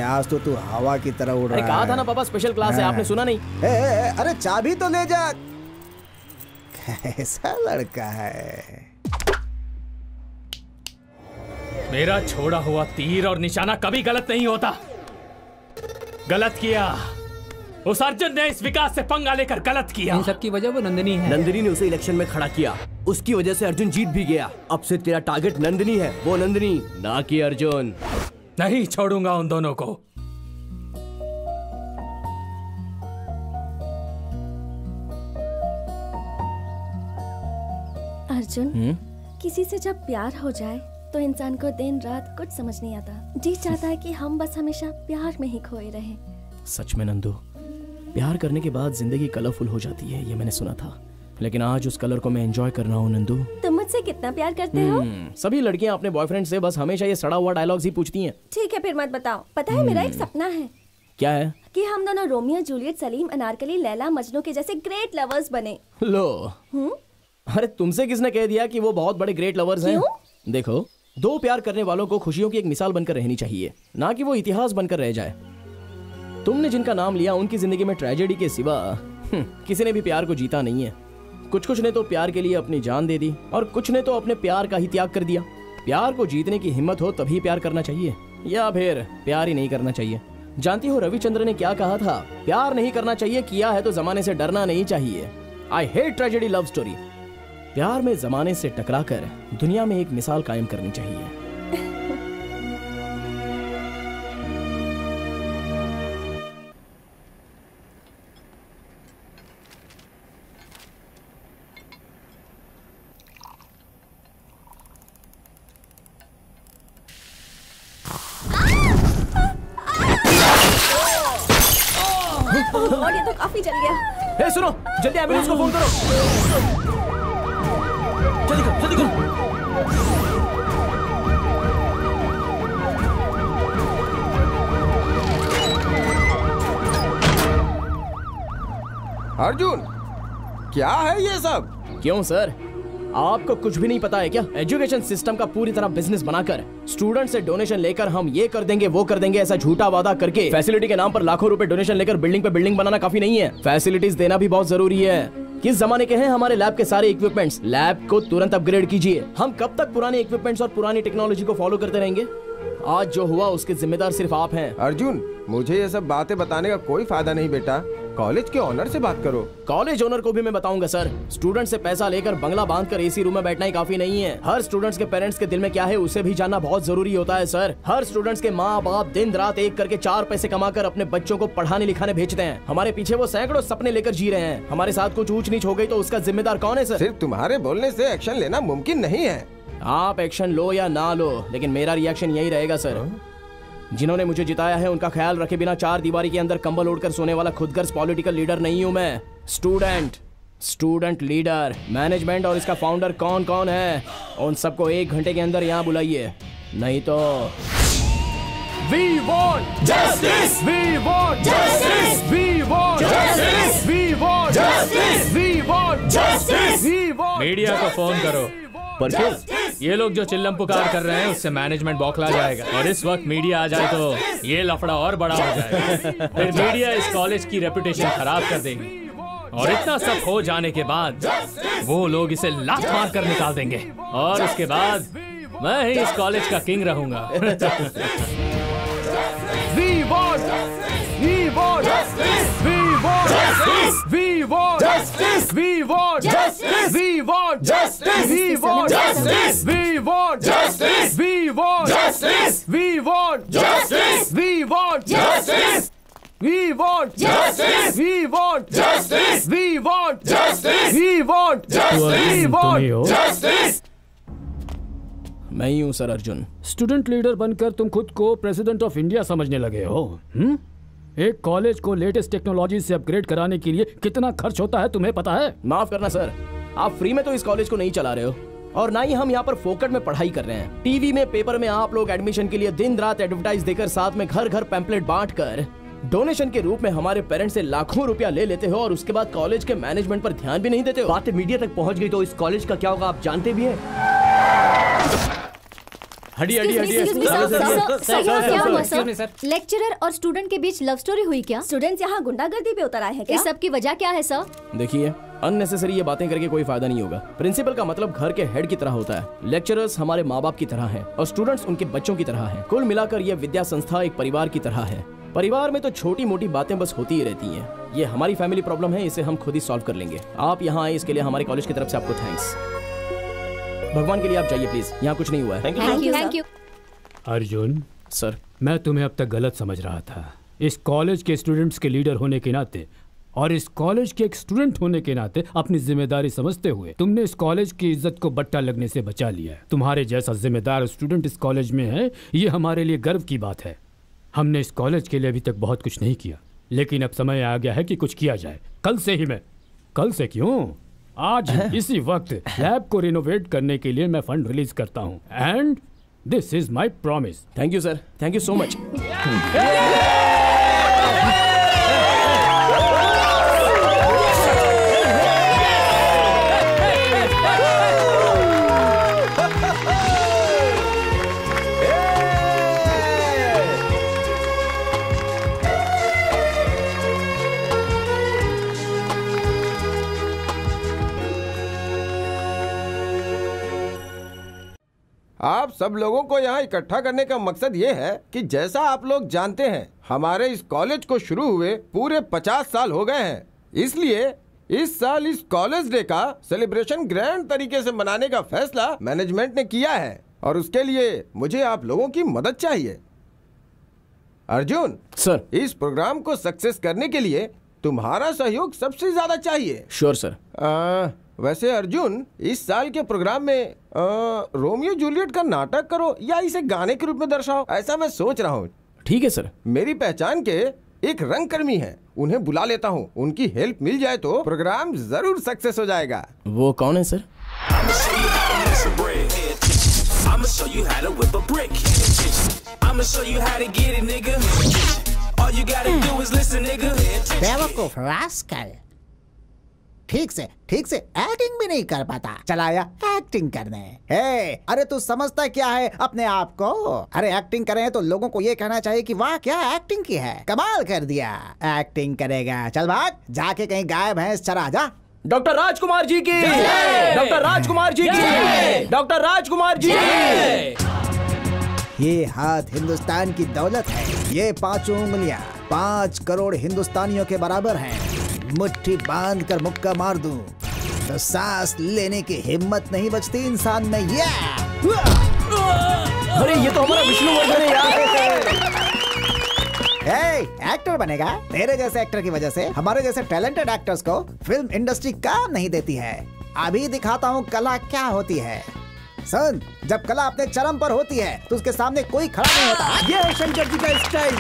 आज तो तू हवा की तरह उड़ रहा है। कहा था ना पापा स्पेशल क्लास है, आपने सुना नहीं? अरे चाबी तो ले जा। कैसा लड़का है। मेरा छोड़ा हुआ तीर और निशाना कभी गलत नहीं होता। गलत किया उस अर्जुन ने, इस विकास से पंगा लेकर गलत किया। इन सब की वजह वो नंदिनी है। नंदिनी ने उसे इलेक्शन में खड़ा किया, उसकी वजह से अर्जुन जीत भी गया। अब से तेरा टारगेट नंदिनी है, वो नंदिनी ना कि अर्जुन। नहीं छोड़ूंगा उन दोनों को। अर्जुन, किसी से जब प्यार हो जाए तो इंसान को दिन रात कुछ समझ नहीं आता। जी चाहता है कि हम बस हमेशा प्यार में ही खोए रहें। सच में नंदू, प्यार करने के बाद जिंदगी कलरफुल हो जाती है, ये मैंने सुना था। लेकिन आज उस कलर को मैं एंजॉय कर रहा हूँ नंदू। तुम मुझसे कितना प्यार करते हो? सभी लड़कियां अपने बॉयफ्रेंड से बस हमेशा ये सड़ा हुआ डायलॉग्स ही पूछती हैं। ठीक है फिर मत बताओ। पता है मेरा एक सपना है। क्या है? कि हम दोनों रोमियो जूलियट, सलीम अनारकली, लैला मजनू के जैसे ग्रेट लवर्स बने। लो। अरे तुमसे किसने कह दिया कि वो बहुत बड़े ग्रेट लवर्स हैं? देखो, दो प्यार करने वालों को खुशियों की एक मिसाल बनकर रहनी चाहिए, ना कि वो इतिहास बनकर रह जाए। तुमने जिनका नाम लिया उनकी जिंदगी में ट्रेजेडी के सिवा किसी ने भी प्यार को जीता नहीं है। कुछ ने तो प्यार के लिए अपनी जान दे दी और कुछ ने तो अपने प्यार का ही त्याग कर दिया। प्यार को जीतने की हिम्मत हो तभी प्यार करना चाहिए, या फिर प्यार ही नहीं करना चाहिए। जानती हो रविचंद्र ने क्या कहा था? प्यार नहीं करना चाहिए, किया है तो जमाने से डरना नहीं चाहिए। I hate tragedy love story. प्यार में जमाने से टकराकर दुनिया में एक मिसाल कायम करनी चाहिए। और ये तो काफी जल गया। हे सुनो, जल्दी एम्बुलेंस को फोन करो। जल्दी करो, जल्दी करो। अर्जुन, क्या है ये सब? क्यों सर, आपको कुछ भी नहीं पता है क्या? एजुकेशन सिस्टम का पूरी तरह बिजनेस बनाकर स्टूडेंट से डोनेशन लेकर हम ये कर देंगे वो कर देंगे ऐसा झूठा वादा करके फैसिलिटी के नाम पर लाखों रुपए डोनेशन लेकर बिल्डिंग पे बिल्डिंग बनाना काफी नहीं है। फैसिलिटीज देना भी बहुत जरूरी है। किस जमाने के हैं हमारे लैब के सारे इक्विपमेंट्स? लैब को तुरंत अपग्रेड कीजिए। हम कब तक पुराने इक्विपमेंट्स और पुरानी टेक्नोलॉजी को फॉलो करते रहेंगे? आज जो हुआ उसके जिम्मेदार सिर्फ आप हैं। अर्जुन, मुझे ये सब बातें बताने का कोई फायदा नहीं बेटा। कॉलेज के ऑनर से बात करो। कॉलेज ओनर को भी मैं बताऊंगा सर। स्टूडेंट से पैसा लेकर बंगला बांधकर एसी रूम में बैठना ही काफी नहीं है। हर स्टूडेंट्स के पेरेंट्स के दिल में क्या है उसे भी जानना बहुत जरूरी होता है सर। हर स्टूडेंट्स के माँ बाप दिन रात एक करके 4 पैसे कमाकर अपने बच्चों को पढ़ाने लिखाने भेजते हैं। हमारे पीछे वो सैकड़ों सपने लेकर जी रहे हैं। हमारे साथ कुछ ऊंच नीच हो गई तो उसका जिम्मेदार कौन है सर? सिर्फ तुम्हारे बोलने से एक्शन लेना मुमकिन नहीं है। आप एक्शन लो या ना लो, लेकिन मेरा रिएक्शन यही रहेगा सर। जिन्होंने मुझे जिताया है उनका ख्याल रखे बिना 4 दीवारी के अंदर कंबल ओढ़कर सोने वाला खुदगर्ज पॉलिटिकल लीडर नहीं हूं मैं, स्टूडेंट। स्टूडेंट लीडर, मैनेजमेंट और इसका फाउंडर कौन कौन है, उन सबको 1 घंटे के अंदर यहाँ बुलाइए, नहीं तो We want justice! We want justice! We want justice! We want justice! We want justice! We want media को फोन करो। पर क्यों? ये लोग जो चिल्लम पुकार कर रहे हैं उससे मैनेजमेंट बौखला जाएगा और इस वक्त मीडिया आ जाए तो ये लफड़ा और बड़ा हो जाएगा। फिर मीडिया इस कॉलेज की रेपुटेशन खराब कर देगी और इतना सब हो जाने के बाद वो लोग इसे लात मार कर निकाल देंगे और उसके बाद मैं ही इस कॉलेज का किंग रहूंगा। We want justice! We want justice! We want justice! We want justice! We want justice! We want justice! We want justice! We want justice! We want justice! We want justice! We want justice! We want justice! We want justice! We want justice! We want justice! मैं ही हूँ sir Arjun. Student leader बनकर तुम खुद को president of India समझने लगे हो। एक कॉलेज को लेटेस्ट टेक्नोलॉजी से अपग्रेड कराने के लिए कितना खर्च होता है तुम्हें पता है? माफ करना सर, आप फ्री में तो इस कॉलेज को नहीं चला रहे हो और ना ही हम यहाँ पर फोकट में पढ़ाई कर रहे हैं। टीवी में, पेपर में आप लोग एडमिशन के लिए दिन रात एडवर्टाइज देकर, साथ में घर घर पैम्पलेट बांट कर डोनेशन के रूप में हमारे पेरेंट्स से लाखों रुपया ले लेते हो और उसके बाद कॉलेज के मैनेजमेंट पर ध्यान भी नहीं देते हो। बातें मीडिया तक पहुंच गई तो इस कॉलेज का क्या होगा आप जानते भी हैं? लेक्चरर और स्टूडेंट के बीच लव स्टोरी हुई क्या? स्टूडेंट्स यहाँ गुंडागर्दी पे उतर आए हैं क्या? इस सब की वजह क्या है सर? देखिए, अननेसेसरी ये बातें करके कोई फायदा नहीं होगा। प्रिंसिपल का मतलब घर के हेड की तरह होता है, लेक्चरर्स हमारे माँ बाप की तरह हैं और स्टूडेंट्स उनके बच्चों की तरह हैं। कुल मिलाकर ये विद्या संस्था एक परिवार की तरह है। परिवार में तो छोटी मोटी बातें बस होती ही रहती हैं। ये हमारी फैमिली प्रॉब्लम है, इसे हम खुद ही सॉल्व कर लेंगे। आप यहाँ आए इसके लिए हमारे कॉलेज की तरफ से आपको थैंक्स। भगवान के लिए आप जाइए प्लीज, यहाँ कुछ नहीं हुआ है। Thank you. अर्जुन सर, मैं तुम्हें अब तक गलत समझ रहा था। इस कॉलेज के स्टूडेंट्स के लीडर होने के नाते और इस कॉलेज के एक स्टूडेंट होने के नाते अपनी जिम्मेदारी समझते हुए तुमने इस कॉलेज की इज्जत को बट्टा लगने से बचा लिया है। तुम्हारे जैसा जिम्मेदार स्टूडेंट इस कॉलेज में है, ये हमारे लिए गर्व की बात है। हमने इस कॉलेज के लिए अभी तक बहुत कुछ नहीं किया, लेकिन अब समय आ गया है कि कुछ किया जाए। कल से ही मैं, कल से क्यों, आज इसी वक्त लैब को रिनोवेट करने के लिए मैं फंड रिलीज करता हूँ and this is my promise. Thank you sir, thank you so much. आप सब लोगों को यहाँ इकट्ठा करने का मकसद ये है कि जैसा आप लोग जानते हैं, हमारे इस कॉलेज को शुरू हुए पूरे 50 साल हो गए हैं। इसलिए इस साल इस कॉलेज डे का सेलिब्रेशन ग्रैंड तरीके से मनाने का फैसला मैनेजमेंट ने किया है और उसके लिए मुझे आप लोगों की मदद चाहिए। अर्जुन सर, इस प्रोग्राम को सक्सेस करने के लिए तुम्हारा सहयोग सबसे ज्यादा चाहिए। Sure sir. वैसे अर्जुन, इस साल के प्रोग्राम में रोमियो जूलियट का नाटक करो या इसे गाने के रूप में दर्शाओ, ऐसा मैं सोच रहा हूँ। ठीक है सर। मेरी पहचान के एक रंगकर्मी है, उन्हें बुला लेता हूँ। उनकी हेल्प मिल जाए तो प्रोग्राम जरूर सक्सेस हो जाएगा। वो कौन है सर? बेवकूफ रास्कल, ठीक से एक्टिंग भी नहीं कर पाता, चला आया एक्टिंग करने। हे, अरे तू समझता क्या है अपने आप को? अरे एक्टिंग करें तो लोगों को ये कहना चाहिए कि वाह क्या एक्टिंग की है, कमाल कर दिया। एक्टिंग करेगा, चल भाग, जाके कहीं गाय भैंस चरा जा। डॉक्टर राजकुमार जी की, डॉक्टर राजकुमार जी की, डॉक्टर राजकुमार जी की। ये हाथ हिंदुस्तान की दौलत है, ये 5 उंगलियां 5 करोड़ हिंदुस्तानियों के बराबर हैं। मुट्ठी बांध कर मुक्का मार दूं तो सांस लेने की हिम्मत नहीं बचती इंसान में। ये अरे ये तो हमारा विष्णुवर्धन है यार। एक्टर बनेगा? तेरे जैसे एक्टर की वजह से हमारे जैसे टैलेंटेड एक्टर्स को फिल्म इंडस्ट्री काम नहीं देती है। अभी दिखाता हूँ कला क्या होती है। सुन, जब कला अपने चरम पर होती है तो उसके सामने कोई खड़ा नहीं होता। ये है शंकर जी का स्टाइल।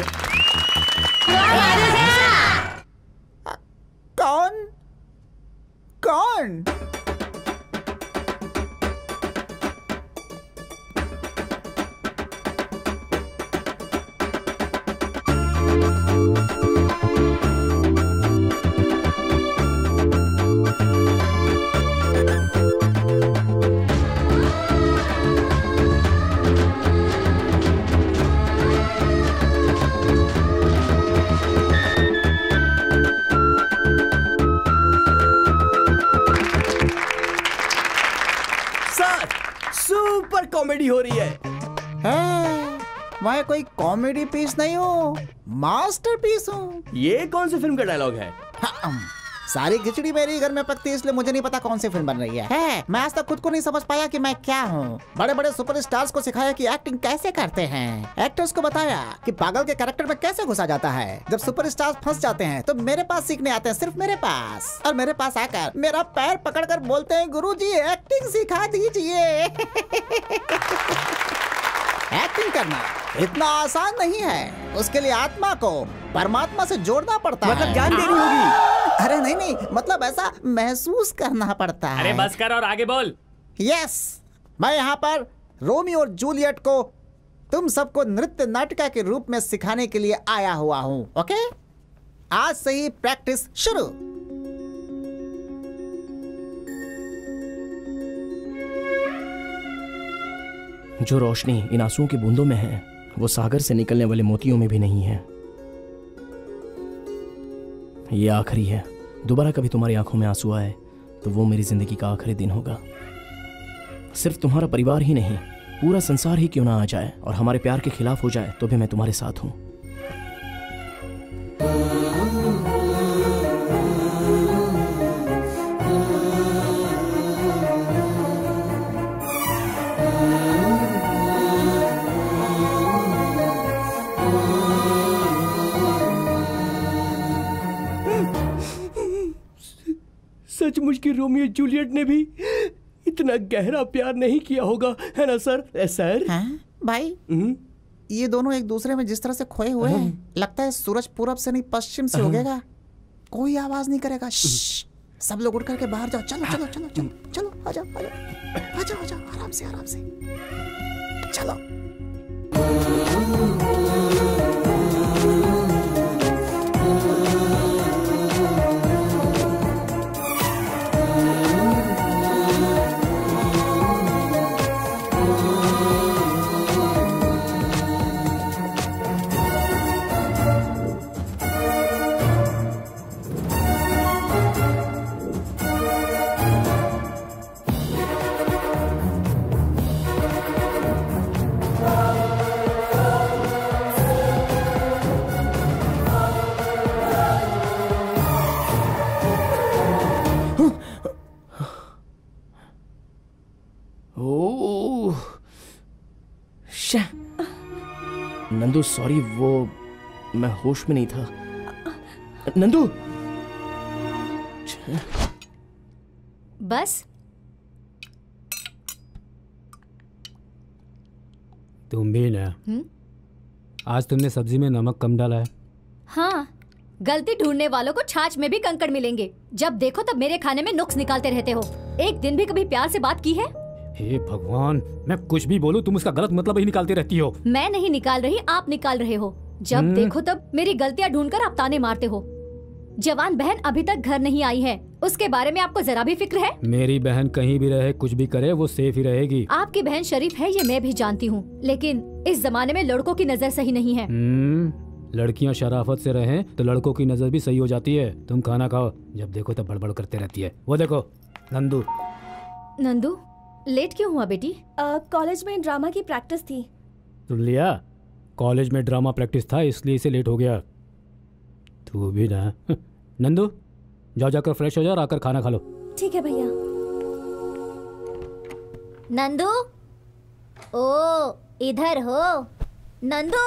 कौन सुपर कॉमेडी हो रही है। मैं कोई कॉमेडी पीस नहीं हूँ, मास्टरपीस हूँ। ये कौन सी फिल्म का डायलॉग है? सारी खिचड़ी मेरी घर में पकती है, इसलिए मुझे नहीं पता कौन सी फिल्म बन रही है। मैं आज तक खुद को नहीं समझ पाया कि मैं क्या हूँ। बड़े बड़े सुपरस्टार्स को सिखाया कि एक्टिंग कैसे करते हैं, एक्टर्स को बताया कि पागल के कैरेक्टर में कैसे घुसा जाता है। जब सुपरस्टार्स फंस जाते हैं तो मेरे पास सीखने आते हैं, सिर्फ मेरे पास। और मेरे पास आकर मेरा पैर पकड़कर बोलते हैं, गुरुजी एक्टिंग सिखा दीजिए। एक्टिंग करना इतना आसान नहीं है, उसके लिए आत्मा को परमात्मा से जोड़ना पड़ता है। मतलब जान देनी होगी। अरे नहीं, मतलब ऐसा महसूस करना पड़ता है। अरे बस कर और आगे बोल। यस, मैं यहाँ पर रोमियो और जूलियट को तुम सबको नृत्य नाटिका के रूप में सिखाने के लिए आया हुआ हूँ। ओके, आज से ही प्रैक्टिस शुरू। जो रोशनी इन आंसुओं की बूंदों में है, वो सागर से निकलने वाले मोतियों में भी नहीं है। ये आखिरी है। दोबारा कभी तुम्हारी आंखों में आंसू आए तो वो मेरी जिंदगी का आखिरी दिन होगा। सिर्फ तुम्हारा परिवार ही नहीं, पूरा संसार ही क्यों ना आ जाए और हमारे प्यार के खिलाफ हो जाए तो भी मैं तुम्हारे साथ हूं। सचमुच की रोमियो जूलियट ने भी इतना गहरा प्यार नहीं किया होगा, है ना सर? सर भाई, ये दोनों एक दूसरे में जिस तरह से खोए हुए हैं, लगता है सूरज पूरब से नहीं पश्चिम से उगेगा। कोई आवाज नहीं करेगा। सब लोग उठ करके बाहर जाओ। चलो चलो चलो चलो चलो, आ जाओ आ जाओ आ जाओ आ जाओ, आराम से आराम से चलो। नंदू सॉरी, वो मैं होश में नहीं था। नंदू बस तुम भी ना। आज तुमने सब्जी में नमक कम डाला है। हाँ, गलती ढूंढने वालों को छाछ में भी कंकड़ मिलेंगे। जब देखो तब मेरे खाने में नुक्स निकालते रहते हो। एक दिन भी कभी प्यार से बात की है? हे भगवान, मैं कुछ भी बोलूं तुम उसका गलत मतलब ही निकालती रहती हो। मैं नहीं निकाल रही, आप निकाल रहे हो। जब देखो तब मेरी गलतियां ढूंढकर आप ताने मारते हो। जवान बहन अभी तक घर नहीं आई है, उसके बारे में आपको जरा भी फिक्र है? मेरी बहन कहीं भी रहे, कुछ भी करे, वो सेफ ही रहेगी। आपकी बहन शरीफ है, ये मैं भी जानती हूँ, लेकिन इस जमाने में लड़कों की नजर सही नहीं है। लड़कियाँ शराफत से रहें तो लड़कों की नजर भी सही हो जाती है। तुम खाना खाओ, जब देखो तब बड़बड़ करते रहती है। वो देखो नंदू। नंदू, लेट क्यों हुआ बेटी? कॉलेज में ड्रामा की प्रैक्टिस थी। सुन लिया, कॉलेज में ड्रामा प्रैक्टिस था इसलिए इसे लेट हो गया। तू भी ना। नंदू जाओ, जाकर फ्रेश हो जाओ और आकर खाना खा लो। ठीक है भैया। नंदू, ओ इधर हो। नंदू,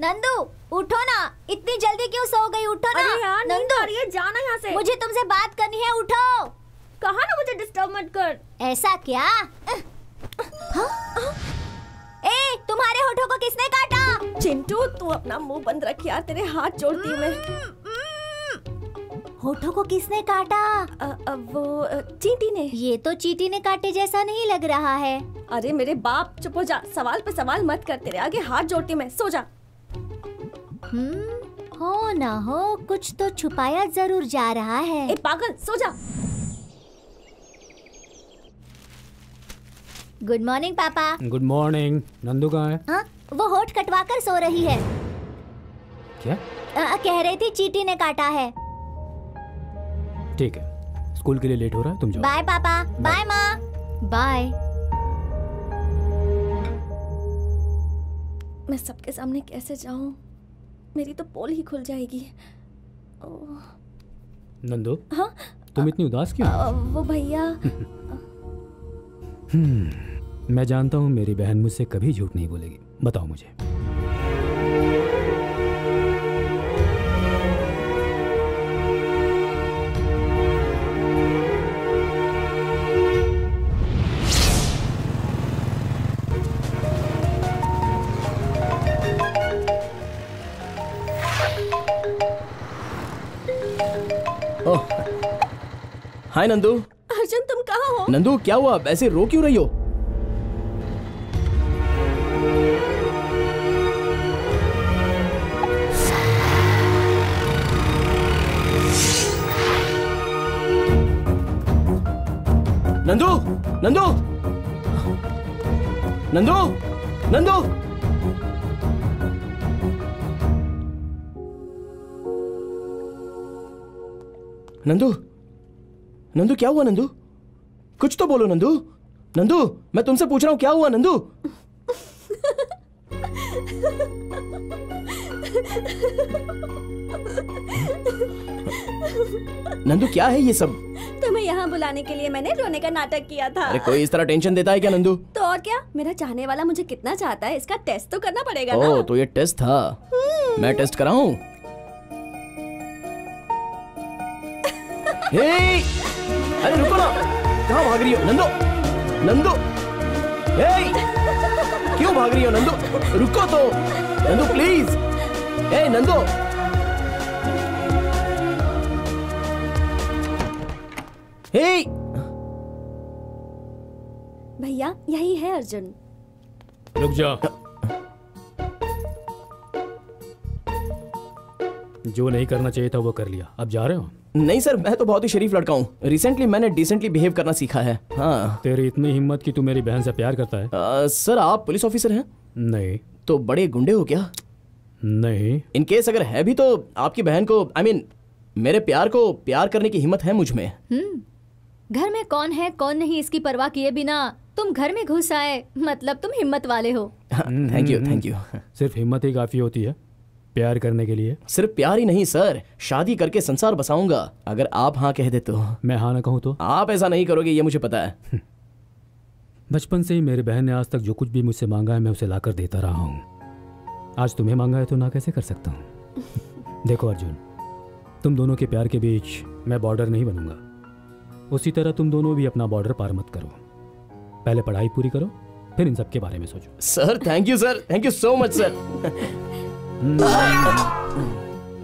नंदू उठो ना, इतनी जल्दी क्यों सो गई? उठो ना। अरे यार, नंदू, जाना यहाँ से। मुझे तुमसे बात करनी है, उठो। कहा ना मुझे डिस्टर्ब मत कर। ऐसा क्या? ए, तुम्हारे होठों को किसने काटा? चिंटू, तू अपना मुंह बंद रख यार, तेरे हाथ जोड़ती हूँ मैं। होठों को किसने काटा? वो चींटी ने। ये तो चींटी ने काटे जैसा नहीं लग रहा है। अरे मेरे बाप, चुप हो जा, सवाल पे सवाल मत कर, तेरे आगे हाथ जोड़ती हूँ मैं, सो जा। हो ना हो कुछ तो छुपाया जरूर जा रहा है। ए पागल, सो जा। गुड मॉर्निंग पापा। Good morning. नंदू कहाँ है? हाँ, वो होठ कटवाकर सो रही है। क्या? कह रही थी चींटी ने काटा है। ठीक है, स्कूल के लिए लेट हो रहा है, तुम जाओ। बाय पापा। बाय माँ। बाय। मैं सबके सामने कैसे जाऊं? मेरी तो पोल ही खुल जाएगी। नंदू, हाँ? तुम इतनी उदास क्यों? वो भैया। मैं जानता हूँ मेरी बहन मुझसे कभी झूठ नहीं बोलेगी। बताओ मुझे। हाय नंदू। अर्जुन, तुम कहाँ हो? नंदू क्या हुआ, ऐसे रो क्यों रही हो? नंदू, नंदू, नंदू, नंदू। नंदू, नंदू क्या हुआ? नंदू कुछ तो बोलो। नंदू, नंदू मैं तुमसे पूछ रहा हूँ क्या हुआ? नंदू। नंदू क्या है ये सब? तुम्हें यहाँ बुलाने के लिए मैंने रोने का नाटक किया था। अरे कोई इस तरह टेंशन देता है क्या नंदू? तो और क्या, मेरा चाहने वाला मुझे कितना चाहता है इसका टेस्ट तो करना पड़ेगा ना। ओह, तो ये टेस्ट था। मैं टेस्ट कराऊं? हे, अरे रुको ना, कहाँ भाग रही हो नंदू? नंदू, हे, क्यों भाग रही हो नंदू? रुको तो नंदू प्लीज। हे नंदू, हे। भैया यही है अर्जुन। रुक जा। जो नहीं करना चाहिए था वो कर लिया, अब जा रहे हो? नहीं सर, मैं तो बहुत ही शरीफ लड़का हूँ। रिसेंटली मैंने डिसेंटली बिहेव करना सीखा है। हाँ। तेरी इतनी हिम्मत कि तू मेरी बहन से प्यार करता है? सर आप पुलिस ऑफिसर हैं? नहीं। तो बड़े गुंडे हो क्या? नहीं। इन केस अगर है भी तो आपकी बहन को I mean, मेरे प्यार को प्यार करने की हिम्मत है मुझ में। घर में कौन है कौन नहीं इसकी परवाह किए बिना तुम घर में घुस आए, मतलब तुम हिम्मत वाले हो। Thank you, thank you. सिर्फ हिम्मत ही काफी होती है प्यार करने के लिए? सिर्फ प्यार ही नहीं सर, शादी करके संसार बसाऊंगा अगर आप हाँ कह दे तो। मैं हाँ ना कहूँ तो? आप ऐसा नहीं करोगे ये मुझे पता है। बचपन से ही मेरी बहन ने आज तक जो कुछ भी मुझसे मांगा है मैं उसे लाकर देता रहा हूँ। आज तुम्हें मांगा है तो ना कैसे कर सकता हूँ? देखो अर्जुन, तुम दोनों के प्यार के बीच मैं बॉर्डर नहीं बनूंगा। उसी तरह तुम दोनों भी अपना बॉर्डर पार मत करो। पहले पढ़ाई पूरी करो, फिर इन सब के बारे में सोचो। Sir thank you sir, thank you so much sir.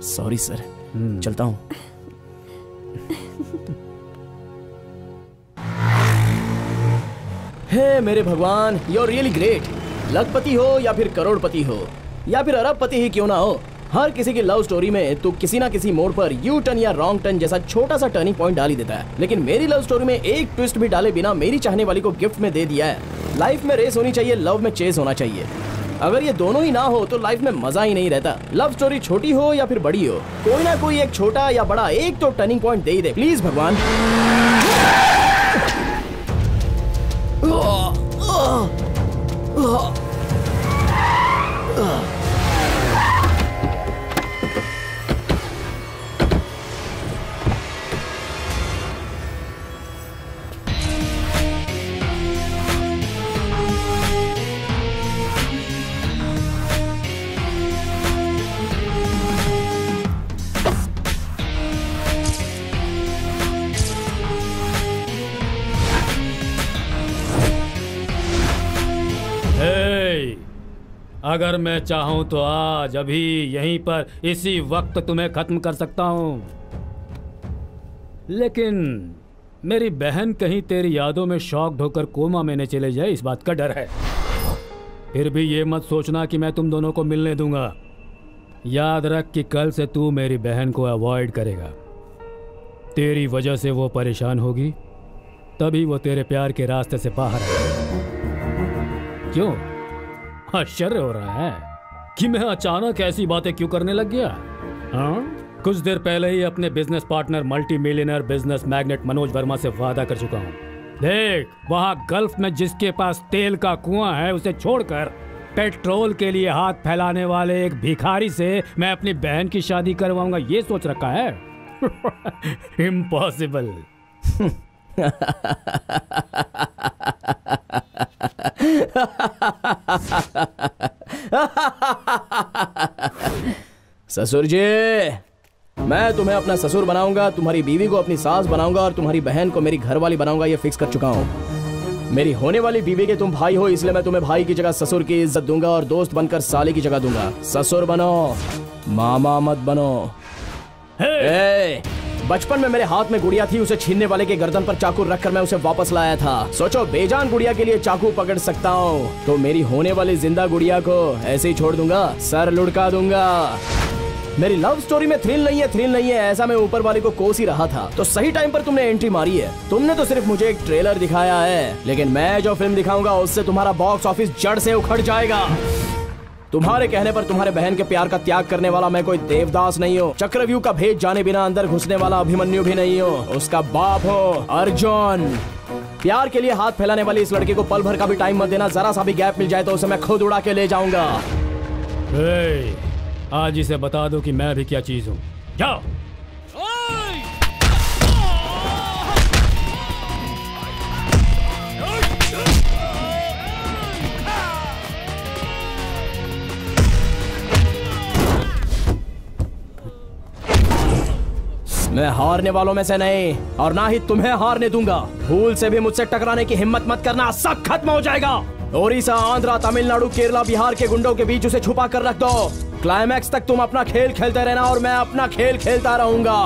Sorry sir, चलता हूँ। हे मेरे भगवान, यू आर रियली ग्रेट। लखपति हो या फिर करोड़पति हो या फिर अरबपति ही क्यों ना हो, हर किसी की लव स्टोरी में तू किसी ना किसी मोड़ पर यू टर्न या रॉन्ग टर्न जैसा छोटा सा टर्निंग पॉइंट डाल ही देता है। लेकिन मेरी लव स्टोरी में एक ट्विस्ट भी डाले बिना मेरी चाहने वाली को गिफ्ट में दे दिया है। लाइफ में रेस होनी चाहिए, लव में चेस होना चाहिए। अगर ये दोनों ही ना हो तो लाइफ में मजा ही नहीं रहता। लव स्टोरी छोटी हो या फिर बड़ी हो, कोई ना कोई एक छोटा या बड़ा एक तो turning point they he they please भगवान। अगर मैं चाहूं तो आज अभी यहीं पर इसी वक्त तुम्हें खत्म कर सकता हूं, लेकिन मेरी बहन कहीं तेरी यादों में शॉक्ड होकर कोमा में न चले जाए, इस बात का डर है। फिर भी ये मत सोचना कि मैं तुम दोनों को मिलने दूंगा। याद रख कि कल से तू मेरी बहन को अवॉइड करेगा। तेरी वजह से वो परेशान होगी, तभी वो तेरे प्यार के रास्ते से बाहर आएगी। क्यों आश्चर्य हो रहा है कि मैं अचानक ऐसी बातें क्यों करने लग गया? हाँ, कुछ देर पहले ही अपने business partner multi millionaire business magnet Manoj Verma से वादा कर चुका हूँ। देख, वहाँ गल्फ में जिसके पास तेल का कुआं है उसे छोड़कर पेट्रोल के लिए हाथ फैलाने वाले एक भिखारी से मैं अपनी बहन की शादी करवाऊंगा, ये सोच रखा है? इम्पॉसिबल। ससुर जी, मैं तुम्हें अपना ससुर बनाऊंगा, तुम्हारी बीवी को अपनी सास बनाऊंगा और तुम्हारी बहन को मेरी घरवाली बनाऊंगा, ये फिक्स कर चुका हूँ। मेरी होने वाली बीवी के तुम भाई हो, इसलिए मैं तुम्हें भाई की जगह ससुर की इज्जत दूंगा और दोस्त बनकर साली की जगह दूंगा। ससुर बनो, मामा मत बनो। बचपन में मेरे हाथ में गुड़िया थी, उसे छीनने वाले के गर्दन पर चाकू रखकर मैं उसे वापस लाया था। सोचो, बेजान गुड़िया के लिए चाकू पकड़ सकता हूँ तो मेरी होने वाली जिंदा गुड़िया को ऐसे ही छोड़ दूंगा, सर लुढ़का दूंगा। मेरी लव स्टोरी में थ्रिल नहीं है, ऐसा मैं ऊपर वाले को कोस ही रहा था। तो सही टाइम पर तुमने एंट्री मारी है। तुमने तो सिर्फ मुझे एक ट्रेलर दिखाया है, लेकिन मैं जो फिल्म दिखाऊंगा उससे तुम्हारा बॉक्स ऑफिस जड़ से उखड़ जाएगा। तुम्हारे कहने पर तुम्हारे बहन के प्यार का त्याग करने वाला मैं कोई देवदास नहीं हूँ, चक्रव्यूह का भेद जाने बिना अंदर घुसने वाला अभिमन्यु भी नहीं हूँ, उसका बाप हो अर्जुन। प्यार के लिए हाथ फैलाने वाली इस लड़की को पल भर का भी टाइम मत देना, जरा सा भी गैप मिल जाए तो उसे मैं खुद उड़ा के ले जाऊंगा। आज इसे बता दो कि मैं भी क्या चीज हूँ। जाओ। मैं हारने वालों में से नहीं और ना ही तुम्हें हारने दूंगा। भूल से भी मुझसे टकराने की हिम्मत मत करना, सब खत्म हो जाएगा। ओडिशा, आंध्रा, तमिलनाडु, केरला, बिहार के गुंडों के बीच उसे छुपा कर रख दो। क्लाइमैक्स तक तुम अपना खेल खेलते रहना और मैं अपना खेल खेलता रहूंगा।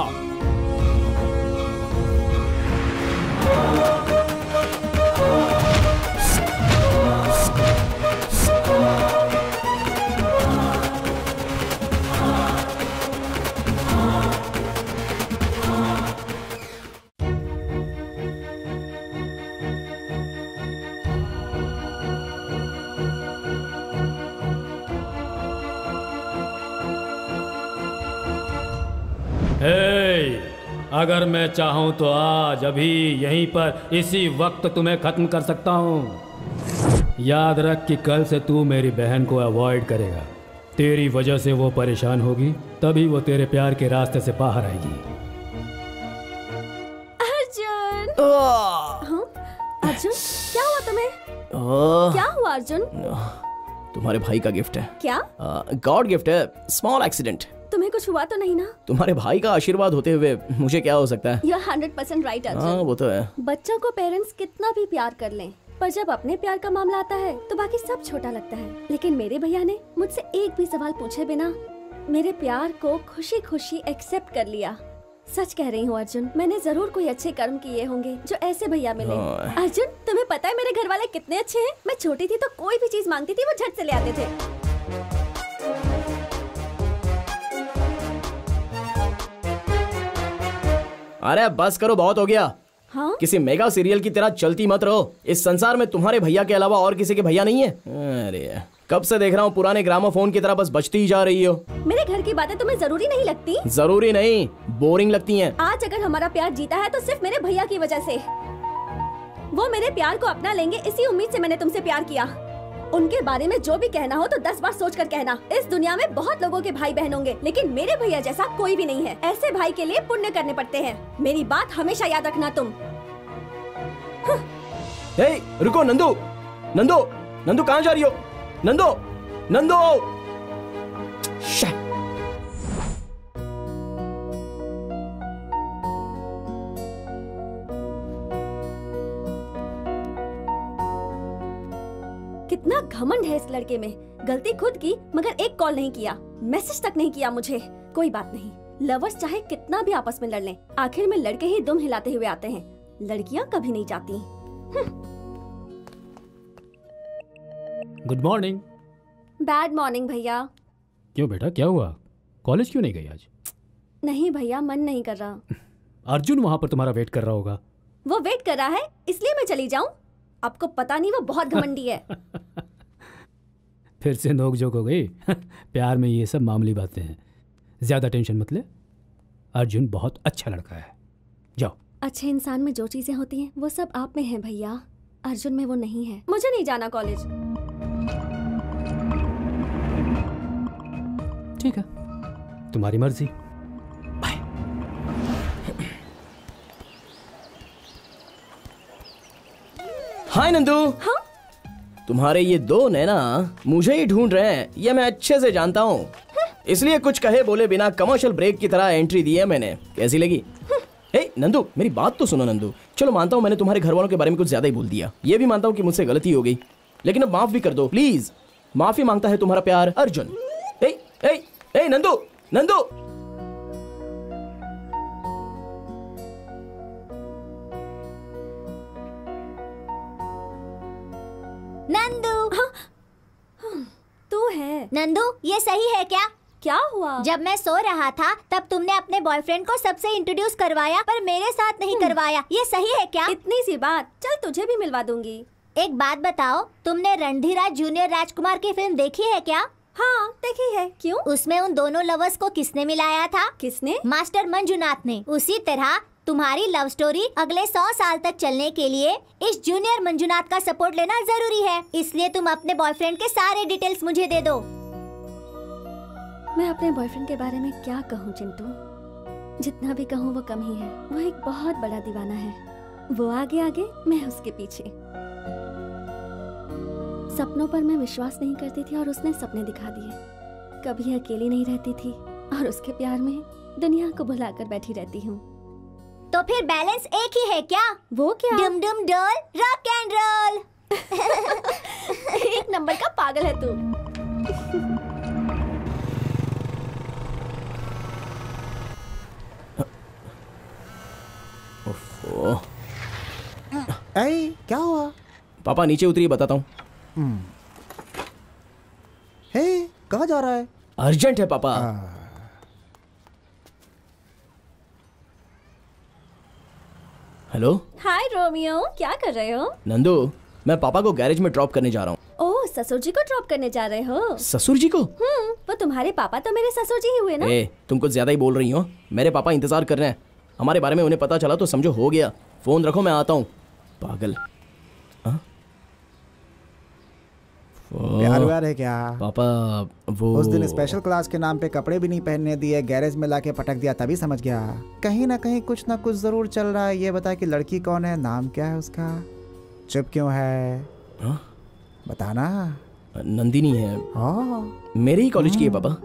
अगर मैं चाहूं तो आज अभी यहीं पर इसी वक्त तुम्हें खत्म कर सकता हूं। याद रख कि कल से तू मेरी बहन को अवॉइड करेगा। तेरी वजह से वो परेशान होगी, तभी वो तेरे प्यार के रास्ते से बाहर आएगी। अर्जुन, अर्जुन, क्या हुआ तुम्हें? क्या हुआ अर्जुन? तुम्हारे भाई का गिफ्ट है। क्या? गॉड गिफ्ट है, स्मॉल एक्सीडेंट। तुम्हें कुछ हुआ तो नहीं ना? तुम्हारे भाई का आशीर्वाद होते हुए मुझे क्या हो सकता है? You're 100% right, Arjun. हाँ, वो तो है। बच्चों को पेरेंट्स कितना भी प्यार कर लें, पर जब अपने प्यार का मामला आता है तो बाकी सब छोटा लगता है। लेकिन मेरे भैया ने मुझसे एक भी सवाल पूछे बिना मेरे प्यार को खुशी खुशी एक्सेप्ट कर लिया। सच कह रही हूँ अर्जुन, मैंने जरूर कोई अच्छे कर्म किए होंगे जो ऐसे भैया मिले। अर्जुन, तुम्हें पता है मेरे घर वाले कितने अच्छे हैं? मैं छोटी थी तो कोई भी चीज मांगती थी वो झट से ले आते थे। अरे बस करो, बहुत हो गया। हाँ? किसी मेगा सीरियल की तरह चलती मत रहो। इस संसार में तुम्हारे भैया के अलावा और किसी के भैया नहीं है। अरे कब से देख रहा हूँ पुराने ग्रामोफोन की तरह बस बजती ही जा रही हो। मेरे घर की बातें तुम्हें जरूरी नहीं लगती? जरूरी नहीं, बोरिंग लगती हैं। आज अगर हमारा प्यार जीता है तो सिर्फ मेरे भैया की वजह से। वो मेरे प्यार को अपना लेंगे, इसी उम्मीद से मैंने तुमसे प्यार किया। उनके बारे में जो भी कहना हो तो 10 बार सोच कर कहना। इस दुनिया में बहुत लोगों के भाई बहन होंगे, लेकिन मेरे भैया जैसा कोई भी नहीं है। ऐसे भाई के लिए पुण्य करने पड़ते हैं। मेरी बात हमेशा याद रखना तुम। हे, रुको नंदू, नंदू, नंदू कहाँ जा रही हो? नंदू, नंदू। कितना घमंड है इस लड़के में। गलती खुद की, मगर एक कॉल नहीं किया, मैसेज तक नहीं किया मुझे। कोई बात नहीं, लवर्स चाहे कितना भी आपस में लड़ लें, आखिर में लड़के ही दुम हिलाते हुए आते हैं, लड़कियां कभी नहीं जाती। Good morning. बैड मॉर्निंग भैया। क्यों बेटा, क्या हुआ? कॉलेज क्यों नहीं गई आज? नहीं भैया, मन नहीं कर रहा। अर्जुन वहां पर तुम्हारा वेट कर रहा होगा। वो वेट कर रहा है इसलिए मैं चली जाऊं? आपको पता नहीं वो बहुत घमंडी है। फिर से नोक-झोंक हो गई। प्यार में ये सब मामूली बातें हैं, ज्यादा टेंशन मत ले। अर्जुन बहुत अच्छा लड़का है, जाओ। अच्छे इंसान में जो चीजें होती हैं वो सब आप में हैं भैया, अर्जुन में वो नहीं है। मुझे नहीं जाना कॉलेज। ठीक है, तुम्हारी मर्जी। हाय नंदू। हाँ? तुम्हारे ये दो नैना मुझे ही ढूंढ रहे हैं, ये मैं अच्छे से जानता हूँ। इसलिए कुछ कहे बोले बिना कमर्शियल ब्रेक की तरह एंट्री दी है मैंने। कैसी लगी? ए नंदू, मेरी बात तो सुनो नंदू। चलो मानता हूँ मैंने तुम्हारे घर वालों के बारे में कुछ ज्यादा ही बोल दिया, ये भी मानता हूँ कि मुझसे गलती हो गई, लेकिन अब माफ भी कर दो प्लीज। माफी मांगता है तुम्हारा प्यार अर्जुन। ए ए ए नंदू, नंदू। नंदू। तू है? नंदू, ये सही है क्या? क्या हुआ? जब मैं सो रहा था तब तुमने अपने बॉयफ्रेंड को सबसे इंट्रोड्यूस करवाया, पर मेरे साथ नहीं करवाया। ये सही है क्या? इतनी सी बात, चल तुझे भी मिलवा दूंगी। एक बात बताओ, तुमने रणधीराज जूनियर राजकुमार की फिल्म देखी है क्या? हाँ देखी है। क्यों? उसमें उन दोनों लवर्स को किसने मिलाया था? किसने? मास्टर मंजुनाथ ने। उसी तरह तुम्हारी लव स्टोरी अगले 100 साल तक चलने के लिए इस जूनियर मंजुनाथ का सपोर्ट लेना जरूरी है। इसलिए तुम अपने बॉयफ्रेंड के सारे डिटेल्स मुझे दे दो। मैं अपने बॉयफ्रेंड के बारे में क्या कहूँ चिंटू, जितना भी कहूँ वो कम ही है। वो एक बहुत बड़ा दीवाना है, वो आगे आगे मैं उसके पीछे। सपनों पर मैं विश्वास नहीं करती थी और उसने सपने दिखा दिए। कभी अकेली नहीं रहती थी और उसके प्यार में दुनिया को भुलाकर बैठी रहती हूँ। तो फिर बैलेंस एक ही है क्या? वो क्या? डुम डुम डोल रॉक एंड रोल। एक नंबर का पागल है तू। क्या हुआ? पापा नीचे उतरिए, बताता हूँ। हे, कहाँ जा रहा है? अर्जेंट है पापा। हेलो। हाय रोमियो, क्या कर रहे हो? नंदू, मैं पापा को गैरेज में ड्रॉप करने जा रहा हूँ। ओह, ससुर जी को ड्रॉप करने जा रहे हो? ससुर जी को? वो तुम्हारे पापा तो मेरे ससुर जी ही हुए ना? तुम कुछ ज्यादा ही बोल रही हो। मेरे पापा इंतजार कर रहे हैं, हमारे बारे में उन्हें पता चला तो समझो हो गया। फोन रखो, मैं आता हूँ। पागल। प्यार व्यार है क्या? पापा वो उस दिन स्पेशल क्लास के नाम पे कपड़े भी नहीं पहनने दिए, गैरेज में लाके पटक दिया, तभी समझ गया कहीं ना कहीं कुछ ना कुछ जरूर चल रहा है। ये बता कि लड़की कौन है, नाम क्या है उसका, चुप क्यों है? बताना। नंदिनी है। मेरे ही कॉलेज की है पापा।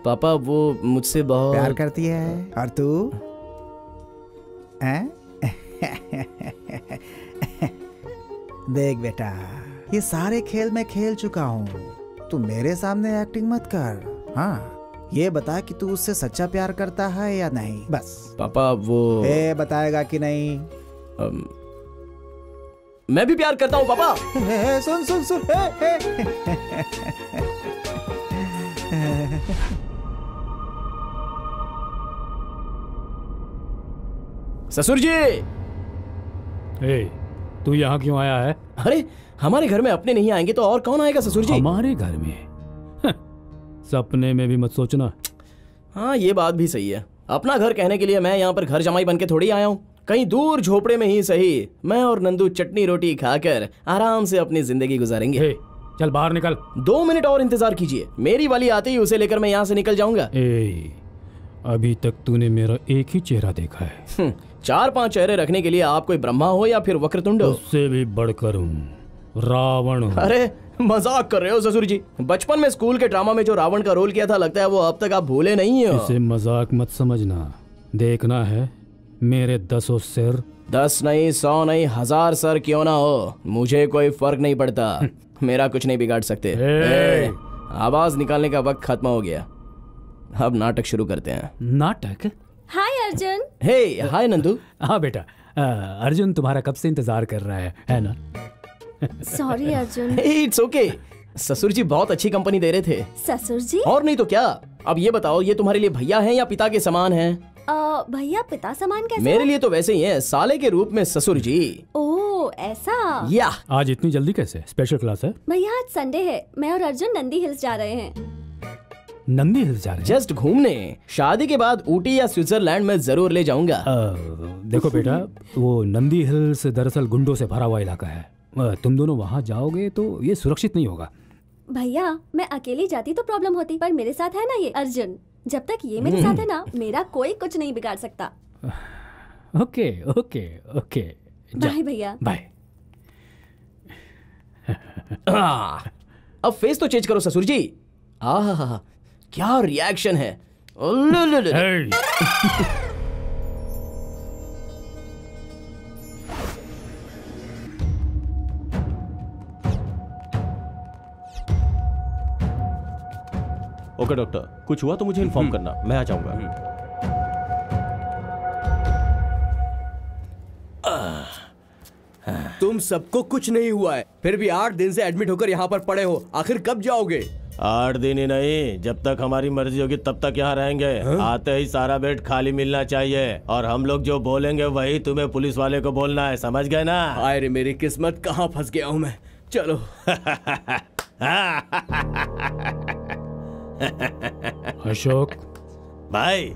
पापा वो मुझसे बहुत प्यार करती है। और तू? देख बेटा, ये सारे खेल मैं खेल चुका हूँ, तू मेरे सामने एक्टिंग मत कर। हाँ, ये बता कि तू उससे सच्चा प्यार करता है या नहीं, बस। पापा वो बताएगा कि नहीं? मैं भी प्यार करता हूँ पापा। सुन सुन सुन। ससुर जी। तू यहाँ क्यों आया है? अरे हमारे घर में अपने नहीं आएंगे तो और कौन आएगा ससुर जी? हमारे घर में? सपने में भी मत सोचना। हाँ ये बात भी सही है। अपना घर कहने के लिए मैं यहाँ पर घर जमाई बन के थोड़ी आया हूँ। कहीं दूर झोपड़े में ही सही, मैं और नंदू चटनी रोटी खाकर आराम से अपनी जिंदगी गुजारेंगे। चल बाहर निकल। 2 मिनट और इंतजार कीजिए, मेरी वाली आते ही उसे लेकर मैं यहाँ से निकल जाऊंगा। अभी तक तूने मेरा एक ही चेहरा देखा है। 4-5 चेहरे रखने के लिए आप कोई ब्रह्मा हो या फिर वक्रतुंड? उससे भी बढ़कर हूँ, रावण हूँ। अरे मजाक कर रहे हो ससुर जी? बचपन में स्कूल के ड्रामा में जो रावण का रोल किया था, लगता है वो अब तक आप भूले नहीं हो। इसे मजाक मत समझना। देखना है मेरे 10 सिर। 10 नहीं, 100 नहीं, 1000 सर क्यों ना हो, मुझे कोई फर्क नहीं पड़ता। मेरा कुछ नहीं बिगाड़ सकते। आवाज निकालने का वक्त खत्म हो गया, अब नाटक शुरू करते हैं। नाटक? हाय अर्जुन। हे हाय नंदू। हाँ बेटा, अर्जुन तुम्हारा कब से इंतजार कर रहा है ना? सॉरी अर्जुन। It's okay. ससुर जी बहुत अच्छी कंपनी दे रहे थे। ससुर जी? और नहीं तो क्या, अब ये बताओ, ये तुम्हारे लिए भैया हैं या पिता के समान हैं? भैया पिता समान कैसे? मेरे लिए तो वैसे ही हैं, साले के रूप में ससुर जी। ओह ऐसा। या आज इतनी जल्दी कैसे? स्पेशल क्लास है? भैया आज संडे है, मैं और अर्जुन नंदी हिल्स जा रहे हैं। नंदी हिल्स जा रहे हैं? जस्ट घूमने। शादी के बाद ऊटी या स्विट्जरलैंड में जरूर ले जाऊंगा। देखो बेटा, वो नंदी हिल्स दरअसल गुंडों से भरा हुआ इलाका है। तुम दोनों वहाँ जाओगे तो ये सुरक्षित नहीं होगा। भैया मैं अकेली जाती तो प्रॉब्लम होती, पर मेरे साथ है ना ये अर्जुन। जब तक ये मेरे साथ है ना, मेरा कोई कुछ नहीं बिगाड़ सकता। ओके ओके ओके, बाय भैया। बाय। अब फेस तो चेंज करो ससुर जी। आहा, क्या रिएक्शन है। ओके डॉक्टर, कुछ हुआ तो मुझे इन्फॉर्म करना, मैं आ जाऊंगा। तुम सबको कुछ नहीं हुआ है, फिर भी 8 दिन से एडमिट होकर यहाँ पर पड़े हो। आखिर कब जाओगे? 8 दिन ही नहीं, जब तक हमारी मर्जी होगी तब तक यहाँ रहेंगे। आते ही सारा बेड खाली मिलना चाहिए, और हम लोग जो बोलेंगे वही तुम्हें पुलिस वाले को बोलना है, समझ गए ना? हाय रे मेरी किस्मत, कहाँ फंस गया हूँ मैं। चलो। अशोक भाई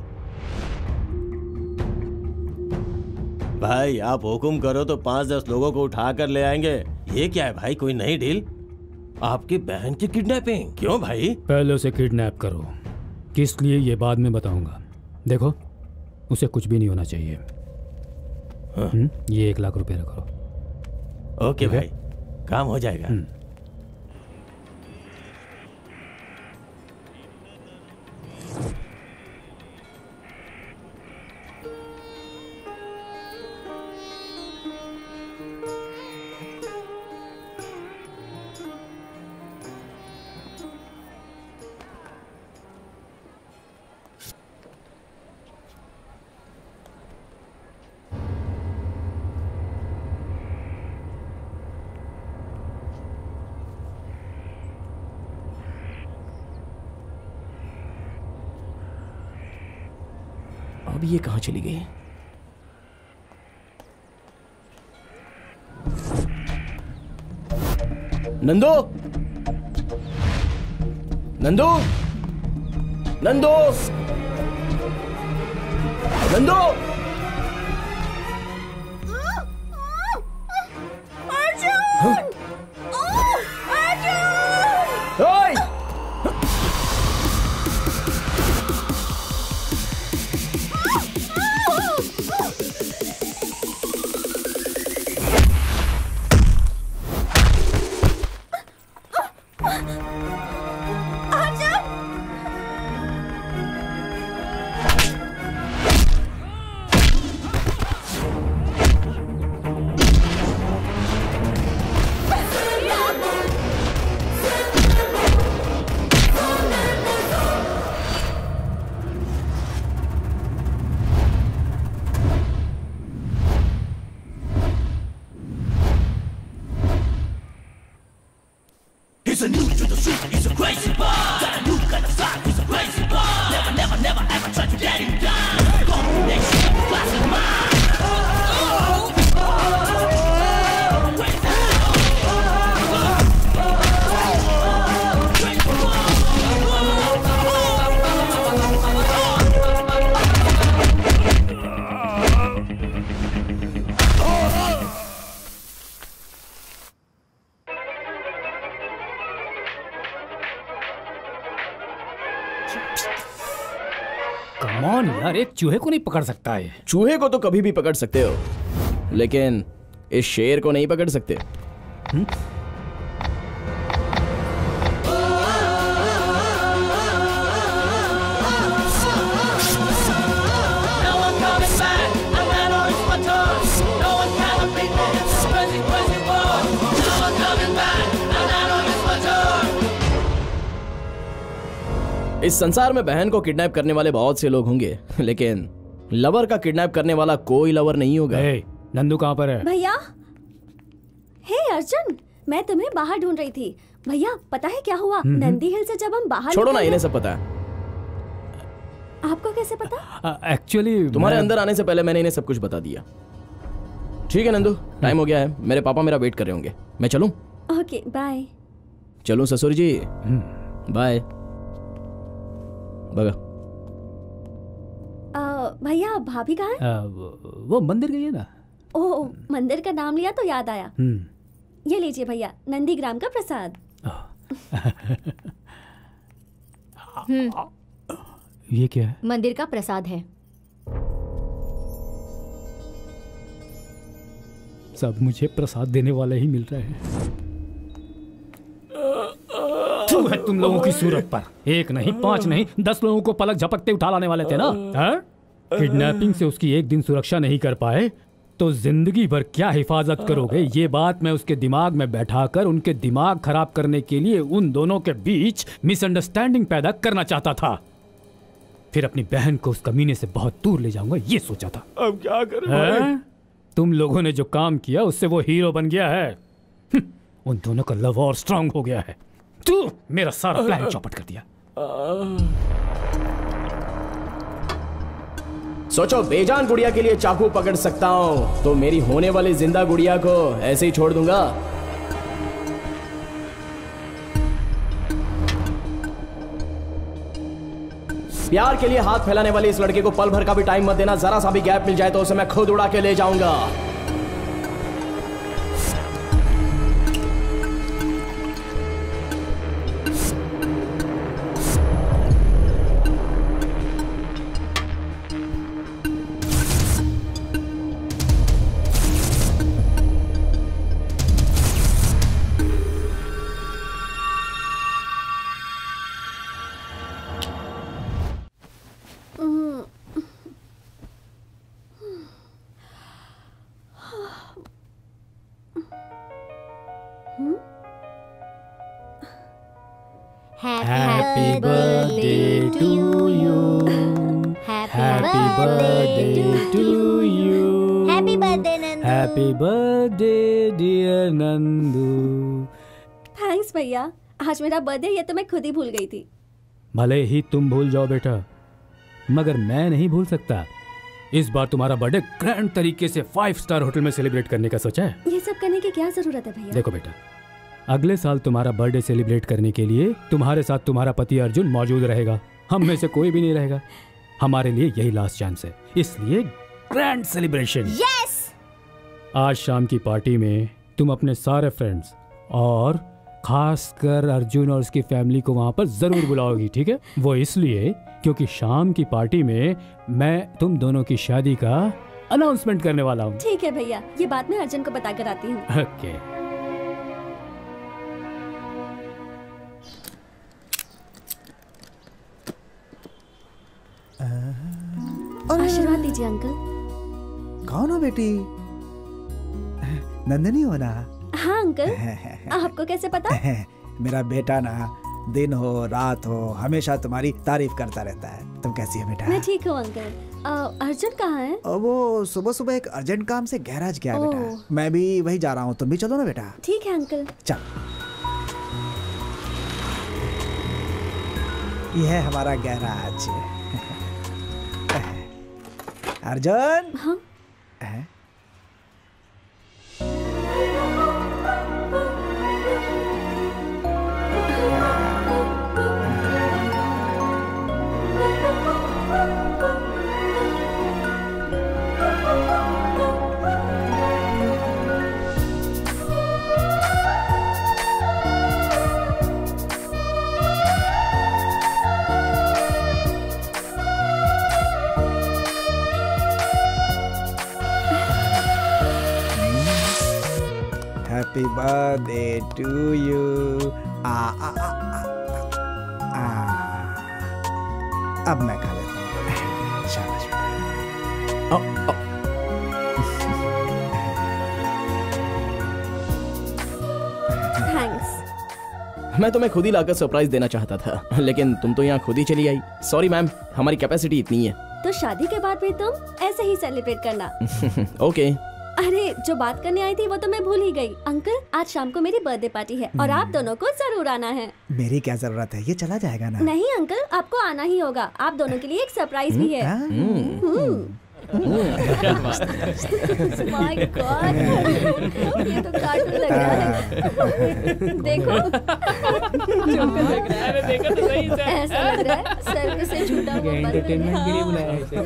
आप हुक्म करो तो 5-10 लोगों को उठा कर ले आएंगे। ये क्या है भाई, कोई नई डील? आपकी बहन की किडनैपिंग? क्यों भाई? पहले उसे किडनैप करो, किस लिए ये बाद में बताऊंगा। देखो, उसे कुछ भी नहीं होना चाहिए। ये 1 लाख रुपए रखो। ओके भाई, काम हो जाएगा। अब ये कहाँ चली गई? नंदो, Nando, Nando, Nando. Arjun! Arjun! He's a new to the street, he's a crazy boy. Got a new kind of style, he's a crazy boy. Never, never, never ever try to let him down. Combination, classic mind. Come on यार, एक चूहे को नहीं पकड़ सकता है। चूहे को तो कभी भी पकड़ सकते हो, लेकिन इस शेर को नहीं पकड़ सकते। इस संसार में बहन को किडनैप करने वाले बहुत से लोग होंगे, लेकिन लवर का किडनैप करने वाला कोई लवर नहीं होगा। नंदू कहाँ पर है? भैया, हे अर्जुन, मैं तुम्हें बाहर ढूंढ रही थी। भैया पता है क्या हुआ? नंदी हिल से जब हम बाहर छोड़ो ना, इन्हें सब पता है। आपको कैसे पता? एक्चुअली तुम्हारे अंदर आने से पहले मैंने इन्हें सब कुछ बता दिया। ठीक है नंदू, टाइम हो गया है, मेरे पापा मेरा वेट कर रहे होंगे, मैं चलूं? Okay bye. चलूं ससुर जी? बाय। बगा। भैया भाभी कहाँ है? वो मंदिर गई है ना। ओह, मंदिर का नाम लिया तो याद आया। ये लीजिए भैया, नंदीग्राम का प्रसाद। ये क्या है? मंदिर का प्रसाद है। सब मुझे प्रसाद देने वाले ही मिल रहे हैं। तुम लोगों की सूरत पर 1 नहीं 5 नहीं 10 लोगों को पलक झपकते उठा लाने वाले थे ना। किडनैपिंग से उसकी एक दिन सुरक्षा नहीं कर पाए तो जिंदगी भर क्या हिफाजत करोगे? ये बात मैं उसके दिमाग में बैठाकर उनके दिमाग खराब करने के लिए उन दोनों के बीच मिसअंडरस्टैंडिंग पैदा करना चाहता था। फिर अपनी बहन को उस कमीने से बहुत दूर ले जाऊंगा, ये सोचा था। अब क्या करें? तुम लोगों ने जो काम किया उससे वो हीरो बन गया है। उन दोनों का लव और स्ट्रांग हो गया है। तू मेरा सारा प्लान चौपट कर दिया। सोचो, बेजान गुड़िया के लिए चाकू पकड़ सकता हूँ तो मेरी होने वाली जिंदा गुड़िया को ऐसे ही छोड़ दूंगा? प्यार के लिए हाथ फैलाने वाले इस लड़के को पल भर का भी टाइम मत देना। जरा सा भी गैप मिल जाए तो उसे मैं खुद उड़ा के ले जाऊंगा। Happy birthday to you. Happy birthday to you. Happy birthday Nandu. Happy birthday dear Nandu. Thanks भैया, आज मेरा बर्थडे ये तो मैं खुद ही भूल गई थी। भले ही तुम भूल जाओ बेटा, मगर मैं नहीं भूल सकता। इस बार तुम्हारा बर्थडे ग्रैंड तरीके से 5 स्टार होटल में सेलिब्रेट करने का सोचा है। ये सब करने की क्या जरूरत है भैया? देखो बेटा, अगले साल तुम्हारा बर्थडे सेलिब्रेट करने के लिए तुम्हारे साथ तुम्हारा पति अर्जुन मौजूद रहेगा। हम में से कोई भी नहीं रहेगा। हमारे लिए यही लास्ट चांस है, इसलिए ग्रैंड सेलिब्रेशन। यस! आज शाम की पार्टी में तुम अपने सारे फ्रेंड्स और खासकर अर्जुन और उसकी फैमिली को वहां पर जरूर बुलाओगी, ठीक है? वो इसलिए क्योंकि शाम की पार्टी में मैं तुम दोनों की शादी का अनाउंसमेंट करने वाला हूँ। ठीक है भैया, ये बात मैं अर्जुन को बता कर आती हूँ। ओके। आशीर्वाद दीजिए अंकल। कौन हो बेटी? नंदिनी हो ना? हाँ अंकल। आपको कैसे पता? मेरा बेटा ना दिन हो रात हो हमेशा तुम्हारी तारीफ करता रहता है। तुम कैसी हो बेटा? मैं ठीक हूँ अंकल। अर्जुन कहाँ है? वो सुबह सुबह एक अर्जेंट काम से गैराज गया है बेटा। मैं भी वही जा रहा हूँ, तुम भी चलो ना बेटा। ठीक है अंकल। चल। ये है हमारा गैराज। अर्जुन। हाँ? Happy birthday to you. अब मैं खा लेता हूँ। शाबाश बेटा। थैंक्स। मैं तुम्हें खुद ही लाकर सरप्राइज देना चाहता था, लेकिन तुम तो यहाँ खुद ही चली आई। सॉरी मैम, हमारी कैपेसिटी इतनी है। तो शादी के बाद भी तुम ऐसे ही सेलिब्रेट करना। ओके, अरे जो बात करने आई थी वो तो मैं भूल ही गई। अंकल आज शाम को मेरी बर्थडे पार्टी है और आप दोनों को जरूर आना है। मेरी क्या जरूरत है, ये चला जाएगा ना। नहीं अंकल आपको आना ही होगा, आप दोनों के लिए एक सरप्राइज भी है। माय गॉड ये तो कार्टून लग रहा है। देखो जोकर लग रहा है। देखो तो सही से ऐसा लग रहा है सर से छूटा हुआ एंटरटेनमेंट के लिए बुलाया है इसे।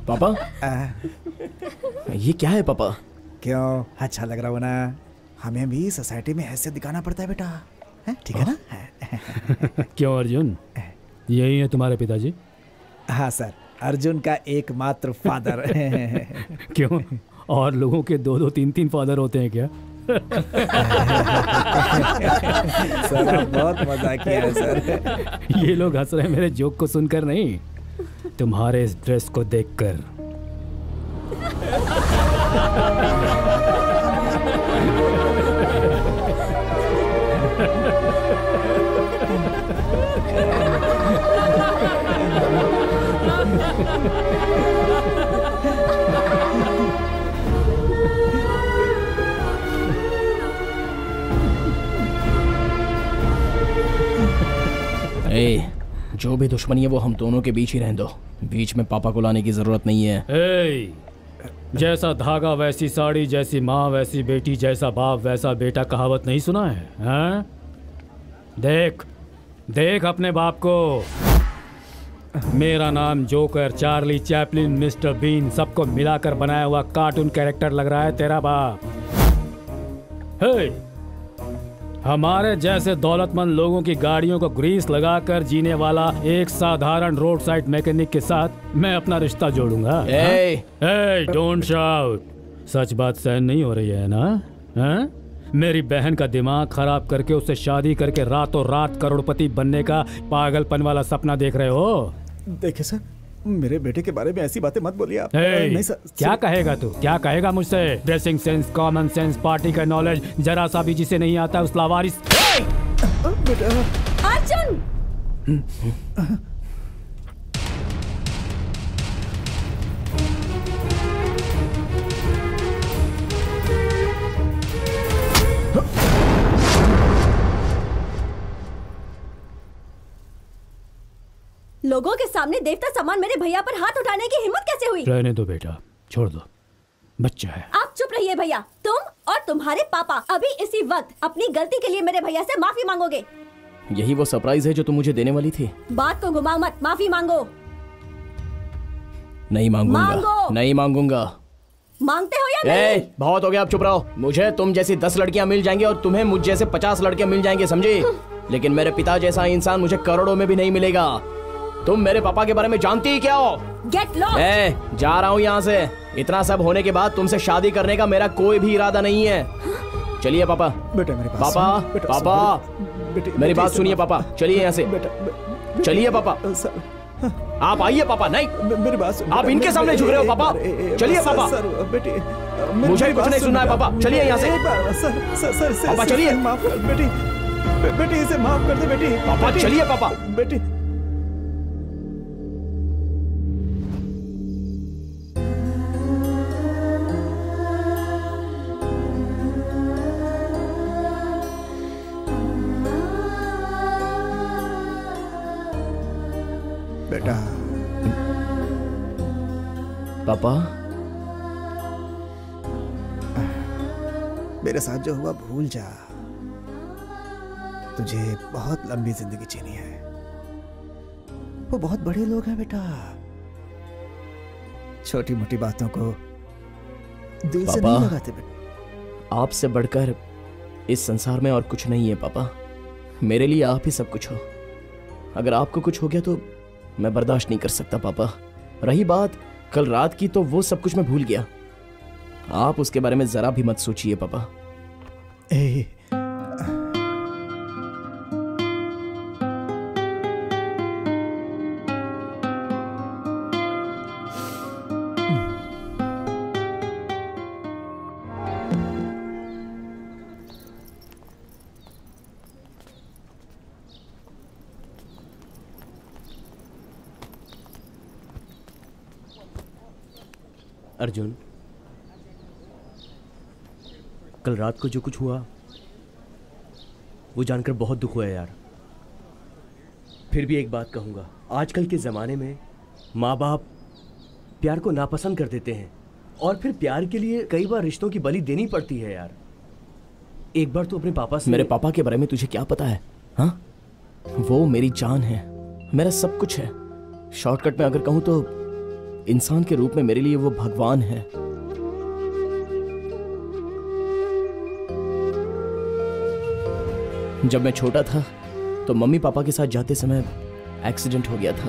पापा ये क्या है पापा? क्यों अच्छा लग रहा हो ना? हमें भी सोसाइटी में हैसियत दिखाना पड़ता है बेटा, ठीक है ना? क्यों अर्जुन, यही है तुम्हारे पिताजी? हाँ सर, अर्जुन का एकमात्र फादर। क्यों, और लोगों के 2-2, 3-3 फादर होते हैं क्या? सर आप बहुत मजा किया है सर। ये लोग हंस रहे हैं मेरे जोक को सुनकर नहीं, तुम्हारे इस ड्रेस को देखकर। जो भी दुश्मनी है वो हम दोनों के बीच ही रहने दो, बीच में पापा को लाने की जरूरत नहीं है। जैसा धागा वैसी साड़ी, जैसी माँ वैसी बेटी, जैसा बाप वैसा बेटा, कहावत नहीं सुना है? हाँ? देख देख अपने बाप को। Mera Naam Joker, Charlie Chaplin, Mr Bean, सबको मिलाकर बनाया हुआ कार्टून कैरेक्टर लग रहा है तेरा बाप। हमारे जैसे दौलतमंद लोगों की गाड़ियों को ग्रीस लगाकर जीने वाला एक साधारण रोड साइड मैकेनिक के साथ मैं अपना रिश्ता जोड़ूंगा। Don't shout. सच बात सहन नहीं हो रही है ना? हा? मेरी बहन का दिमाग खराब करके उससे शादी करके रातों रात करोड़पति बनने का पागलपन वाला सपना देख रहे हो? देखिए सर, मेरे बेटे के बारे में ऐसी बातें मत बोलिए आप। नहीं सर। क्या कहेगा तू, क्या कहेगा मुझसे? Dressing sense, common sense, party का नॉलेज जरा सा भी जिसे नहीं आता उस लावारिस। अर्जुन! लोगों के सामने देवता समान मेरे भैया पर हाथ उठाने की हिम्मत कैसे हुई? रहने दो बेटा, छोड़ दो, बच्चा है। आप चुप रहिए भैया। तुम और तुम्हारे पापा अभी इसी वक्त अपनी गलती के लिए मेरे भैया से माफी मांगोगे। यही वो सरप्राइज है जो तुम मुझे देने वाली थी? बात को घुमाओ मत, माफी मांगो। नहीं मांगूंगा, नहीं मांगूंगा। मांगते हो या नहीं? बहुत हो गया, अब चुप रहो। मुझे तुम जैसी 10 लड़कियां मिल जाएंगी और तुम्हें मुझ जैसे 50 लड़के मिल जाएंगे, समझे? लेकिन मेरे पिता जैसा इंसान मुझे करोड़ों में भी नहीं मिलेगा। तुम मेरे पापा के बारे में जानती ही क्या हो? Get lost! जा रहा हूँ यहाँ से। इतना सब होने के बाद तुमसे शादी करने का मेरा कोई भी इरादा नहीं है। चलिए पापा। बेटा मेरे पास। पापा मेरी बात सुनिए पापा, चलिए यहाँ से। चलिए पापा। आप आइए पापा। नहीं मेरी बात, आप इनके सामने झुक रहे हो पापा। चलिए पापा। मुझे कुछ नहीं सुनना है पापा, चलिए यहाँ से। पापा चलिए। बेटी इसे माफ कर दे बेटी। पापा चलिए पापा। बेटी बेटा। पापा मेरे साथ जो हुआ भूल जा। तुझे बहुत लंबी जिंदगी जीनी है। वो बहुत बड़े लोग हैं बेटा, छोटी मोटी बातों को दिल से नहीं लगाते बेटा। आपसे बढ़कर इस संसार में और कुछ नहीं है पापा। मेरे लिए आप ही सब कुछ हो। अगर आपको कुछ हो गया तो मैं बर्दाश्त नहीं कर सकता पापा। रही बात कल रात की, तो वो सब कुछ मैं भूल गया। आप उसके बारे में जरा भी मत सोचिए पापा। अर्जुन, कल रात को जो कुछ हुआ वो जानकर बहुत दुख हुआ यार। फिर भी एक बात कहूँगा, आजकल के ज़माने में माँ बाप प्यार को नापसंद कर देते हैं और फिर प्यार के लिए कई बार रिश्तों की बलि देनी पड़ती है यार। एक बार तो अपने पापा से। मेरे पापा के बारे में तुझे क्या पता है? हाँ, वो मेरी जान है, मेरा सब कुछ है। शॉर्टकट में अगर कहूँ तो इंसान के रूप में मेरे लिए वो भगवान है। जब मैं छोटा था तो मम्मी पापा के साथ जाते समय एक्सीडेंट हो गया था।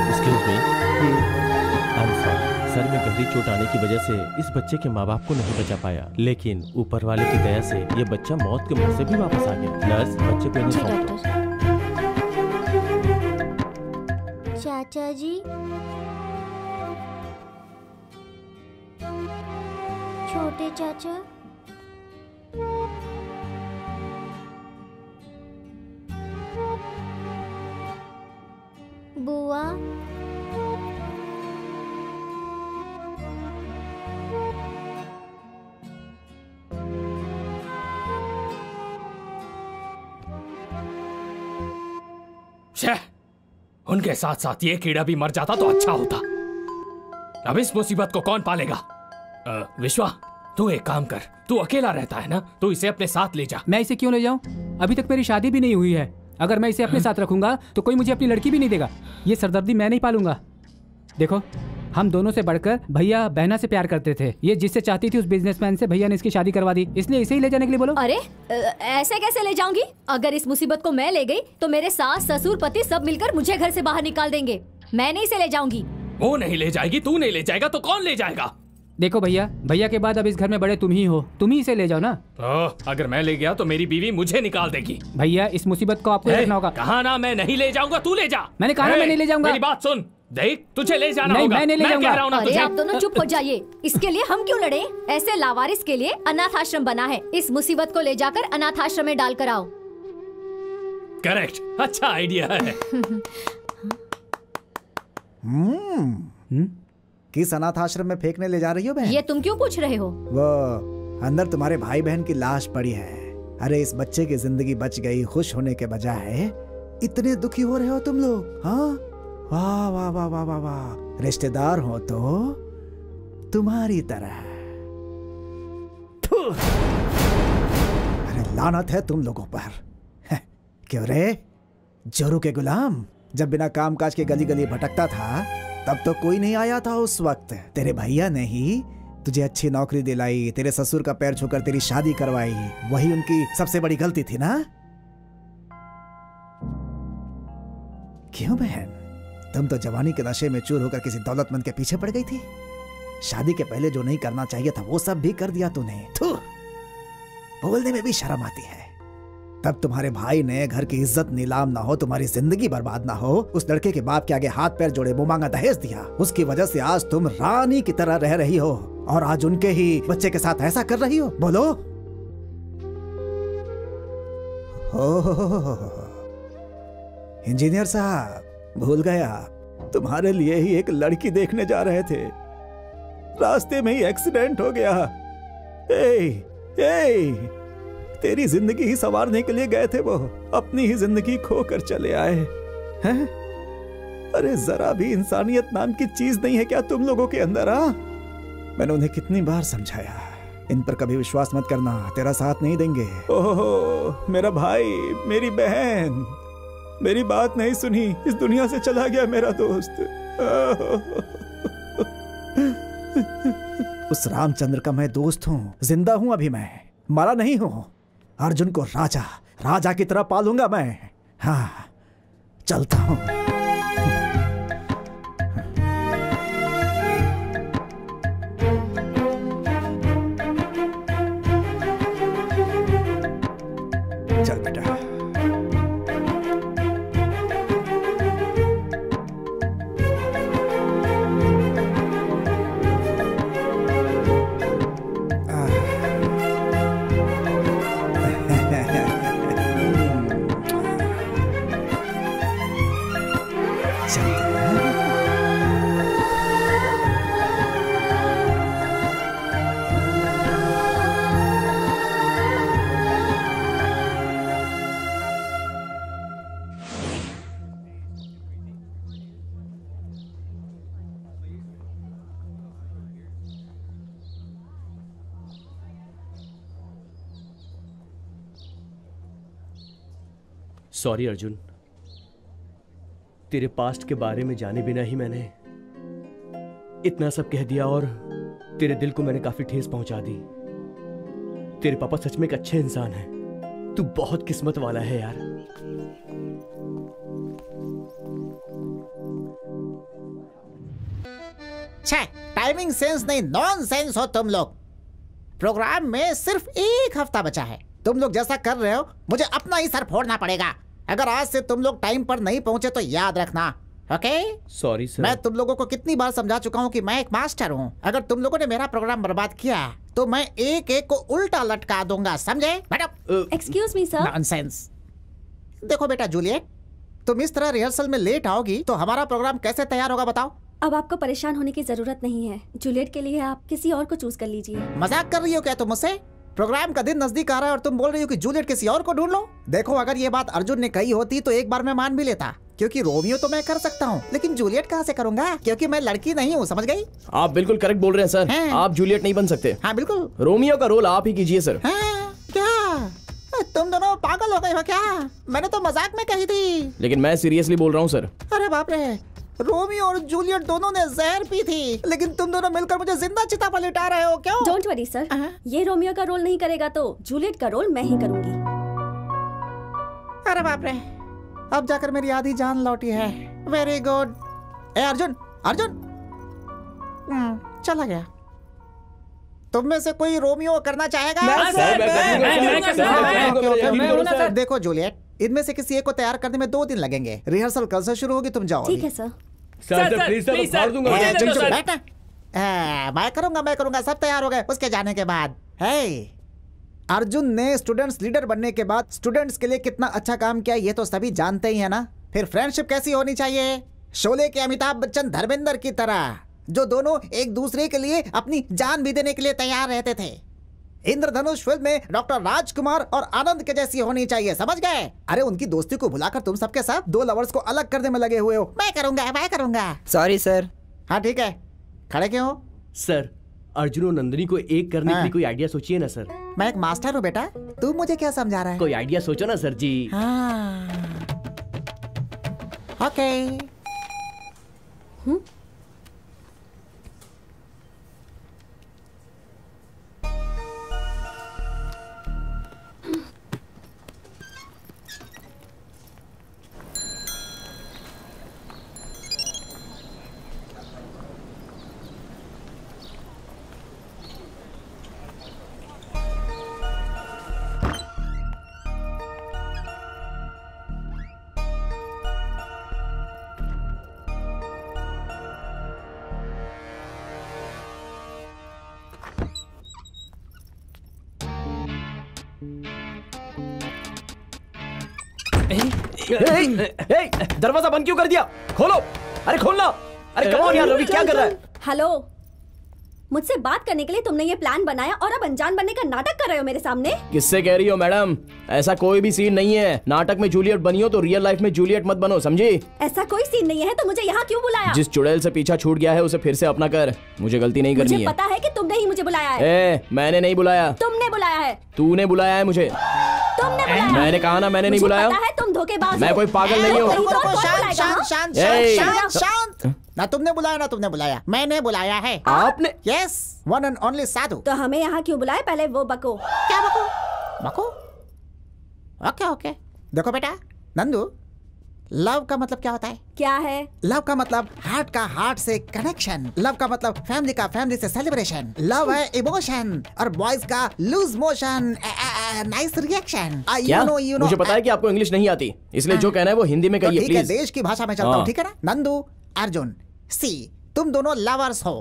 Excuse me, I am sorry. Sir में गंभीर चोट आने की वजह से इस बच्चे के माँ बाप को नहीं बचा पाया, लेकिन ऊपर वाले की दया से ये बच्चा मौत के मुंह से भी वापस आ गया। नर्स, बच्चे को इन्हें सौंप दो। चाचा जी, छोटे चाचा, बुआ, उनके साथ साथ ये कीड़ा भी मर जाता तो अच्छा होता। अब इस मुसीबत को कौन पालेगा? विश्वा, तू एक काम कर, तू अकेला रहता है ना, तू इसे अपने साथ ले जा। मैं इसे क्यों ले जाऊं? अभी तक मेरी शादी भी नहीं हुई है। अगर मैं इसे अपने साथ रखूंगा तो कोई मुझे अपनी लड़की भी नहीं देगा। ये सरदर्दी मैं नहीं पालूंगा। देखो, हम दोनों से बढ़कर भैया बहना से प्यार करते थे। ये जिससे चाहती थी उस बिजनेसमैन से भैया ने इसकी शादी करवा दी, इसलिए इसे ही ले जाने के लिए बोलो। अरे ऐसे कैसे ले जाऊंगी? अगर इस मुसीबत को मैं ले गई तो मेरे सास, ससुर, पति सब मिलकर मुझे घर से बाहर निकाल देंगे। मैं नहीं इसे ले जाऊंगी। वो नहीं ले जाएगी, तू नहीं ले जाएगा तो कौन ले जाएगा? देखो भैया, भैया के बाद अब इस घर में बड़े तुम ही हो, तुम ही इसे ले जाओ ना। अगर मैं ले गया तो मेरी बीवी मुझे निकाल देगी। भैया, इस मुसीबत को आपको देखना होगा। कहा ना मैं नहीं ले जाऊंगा, तू ले जा। मैंने कहा ना मैं नहीं ले जाऊंगा। मेरी बात सुन, देख तुझे ले जाना नहीं, होगा। मैं नहीं ले जाऊंगा। अरे आप दोनों चुप हो जाइए। इसके लिए हम क्यों लड़े? ऐसे लावारिस के लिए अनाथ आश्रम बना है। इस मुसीबत को ले जाकर अनाथ आश्रम में डाल कर आओ। करेक्ट, अच्छा आइडिया है। किस अनाथ आश्रम में फेंकने ले जा रही हो बहन? ये तुम क्यों पूछ रहे हो? वो अंदर तुम्हारे भाई बहन की लाश पड़ी है। अरे इस बच्चे की जिंदगी बच गई, खुश होने के बजाय इतने दुखी हो रहे हो तुम लोग। हाँ, वाह वाह वाह वाह वाह वाह। रिश्तेदार हो तो तुम्हारी तरह। अरे लानत है तुम लोगों पर। क्यों रे, जोरू के गुलाम? जब बिना काम काज के गली गली भटकता था तब तो कोई नहीं आया था उस वक्त। तेरे भैया ने ही तुझे अच्छी नौकरी दिलाई, तेरे ससुर का पैर छूकर तेरी शादी करवाई। वही उनकी सबसे बड़ी गलती थी ना? क्यों बहन, तुम तो जवानी के नशे में चूर होकर किसी दौलतमंद के पीछे पड़ गई थी। शादी के पहले जो नहीं करना चाहिए था वो सब भी कर दिया तूने। थू, बोलने में भी शर्म आती है। तब तुम्हारे भाई ने घर की इज्जत नीलाम ना हो, तुम्हारी जिंदगी बर्बाद ना हो, उस लड़के के बाप के आगे हाथ पैर जोड़े मुंह मांगा दहेज दिया। उसकी वजह से आज तुम रानी की तरह रह रही हो और आज उनके ही बच्चे के साथ ऐसा कर रही हो। बोलो। इंजीनियर साहब, भूल गया, तुम्हारे लिए ही एक लड़की देखने जा रहे थे, रास्ते में ही एक्सीडेंट हो गया। तेरी जिंदगी ही संवारने के लिए गए थे वो, अपनी ही जिंदगी खोकर चले आए हैं। अरे जरा भी इंसानियत नाम की चीज नहीं है क्या तुम लोगों के अंदर? मैंने उन्हें कितनी बार समझाया, इन पर कभी विश्वास मत करना, तेरा साथ नहीं देंगे। ओहो, मेरा भाई, मेरी बहन, मेरी बात नहीं सुनी, इस दुनिया से चला गया मेरा दोस्त। उस रामचंद्र का मैं दोस्त हूँ, जिंदा हूँ अभी, मैं मरा नहीं हूँ। अर्जुन को राजा की तरह पालूंगा मैं। हाँ, चलता हूँ। चल बेटा। सॉरी अर्जुन, तेरे पास्ट के बारे में जाने बिना ही मैंने इतना सब कह दिया और तेरे दिल को मैंने काफी ठेस पहुंचा दी। तेरे पापा सच में एक अच्छे इंसान हैं। तू बहुत किस्मत वाला है यार। टाइमिंग सेंस नहीं, नॉनसेंस हो तुम लोग। प्रोग्राम में सिर्फ 1 हफ्ता बचा है। तुम लोग जैसा कर रहे हो मुझे अपना ही सर फोड़ना पड़ेगा। अगर आज से तुम लोग टाइम पर नहीं पहुंचे तो याद रखना, ओके? Sorry sir. मैं तुम लोगों को कितनी बार समझा चुका हूँ कि मैं एक मास्टर हूँ। अगर तुम लोगों ने मेरा प्रोग्राम बर्बाद किया तो मैं एक एक को उल्टा लटका दूंगा, समझे? Excuse me sir. नॉनसेंस। देखो बेटा जूलियट, तुम इस तरह रिहर्सल में लेट आओगी तो हमारा प्रोग्राम कैसे तैयार होगा बताओ? अब आपको परेशान होने की जरूरत नहीं है। जूलियट के लिए आप किसी और को चूज कर लीजिए। मजाक कर रही हो क्या तुम मुझसे? प्रोग्राम का दिन नजदीक आ रहा है और तुम बोल रही हो कि जूलियट किसी और को ढूंढ लो। देखो, अगर ये बात अर्जुन ने कही होती तो एक बार मैं मान भी लेता, क्योंकि रोमियो तो मैं कर सकता हूँ, लेकिन जूलियट कहाँ से करूंगा? क्योंकि मैं लड़की नहीं हूँ, समझ गई? आप बिल्कुल करेक्ट बोल रहे हैं सर। आप जूलियट नहीं बन सकते। हाँ बिल्कुल। रोमियो का रोल आप ही कीजिए सर। क्या तुम दोनों पागल हो गए हो क्या? मैंने तो मजाक में कही थी। लेकिन मैं सीरियसली बोल रहा हूँ सर। अरे बाप रे, रोमियो और जूलियट दोनों ने जहर पी थी, लेकिन तुम दोनों मिलकर मुझे जिंदा चिता पर लिटा रहे हो, क्यों? डोंट वरी सर, ये रोमियो का रोल नहीं करेगा तो जूलियट का रोल मैं ही करूंगी। अरे बाप रे, अब जाकर मेरी आधी जान लौटी है। Very good. ए अर्जुन, अर्जुन चला गया। तुम में से कोई रोमियो करना चाहेगा? देखो जूलियट, इनमें से किसी एक को तैयार करने में 2 दिन लगेंगे। रिहर्सल कल से शुरू होगी, तुम जाओ। ठीक है सर। प्लीज फाड़ दूंगा। मैं करूंगा। सब तैयार हो गए उसके जाने के बाद। अर्जुन ने स्टूडेंट्स लीडर बनने के बाद स्टूडेंट्स के लिए कितना अच्छा काम किया ये तो सभी जानते ही है ना। फिर फ्रेंडशिप कैसी होनी चाहिए? शोले के अमिताभ बच्चन धर्मेंद्र की तरह, जो दोनों एक दूसरे के लिए अपनी जान भी देने के लिए तैयार रहते थे। इंद्रधनुष फिल्म में डॉक्टर राजकुमार और आनंद के जैसी होनी चाहिए, समझ गए? अरे उनकी दोस्ती को भुलाकर तुम सबके साथ 2 लवर्स को अलग करने में लगे हुए हो। मैं करूंगा। Sorry sir. हाँ ठीक है, खड़े क्यों हो? सर, अर्जुन और नंदिनी को एक करने के लिए कोई आइडिया सोचिए ना सर। मैं एक मास्टर हूँ बेटा, तू मुझे क्या समझा रहा है? कोई आइडिया सोचो ना सर जी। ओके। दरवाजा बंद क्यों कर दिया? खोलो। अरे खोलना। अरे कम ऑन यार, रवि क्या कर रहा है? हेलो, मुझसे बात करने के लिए तुमने ये प्लान बनाया और अब अनजान बनने का नाटक कर रहे हो मेरे सामने। किससे कह रही हो मैडम? ऐसा कोई भी सीन नहीं है। नाटक में जूलियट बनी हो तो रियल लाइफ में जूलियट मत बनो, समझी? ऐसा कोई सीन नहीं है तो मुझे यहाँ क्यों बुलाया? जिस चुड़ैल से पीछा छूट गया है उसे फिर से अपना कर। मुझे गलती नहीं करनी है। मुझे पता है कि तुमने ही मुझे बुलाया है। मैंने नहीं बुलाया। तुमने बुलाया है। तूने बुलाया है मुझे। तुमने बुलाया। मैंने कहा ना, मैंने नहीं बुलाया। पता है तुम धोखेबाज। मैं कोई पागल नहीं हूँ। शांत। ना तुमने बुलाया ना तुमने बुलाया, मैंने बुलाया है। आपने? यस, वन एंड ओनली साधु। तो हमें यहाँ क्यों बुलाया? पहले वो बको। क्या बको? ओके। देखो बेटा नंदू, लव का मतलब क्या होता है? क्या है? लव का मतलब हार्ट का हार्ट से कनेक्शन। लव का मतलब फैमिली का फैमिली से सेलिब्रेशन। लव है इमोशन और बॉयज का loose motion, nice reaction. You know मुझे पता है कि आपको इंग्लिश नहीं आती, इसलिए जो कहना है वो हिंदी में कहिए प्लीज। देश की भाषा में चलता हूँ, ठीक है ना? नंदू, अर्जुन, सी, तुम दोनों लवर्स हो।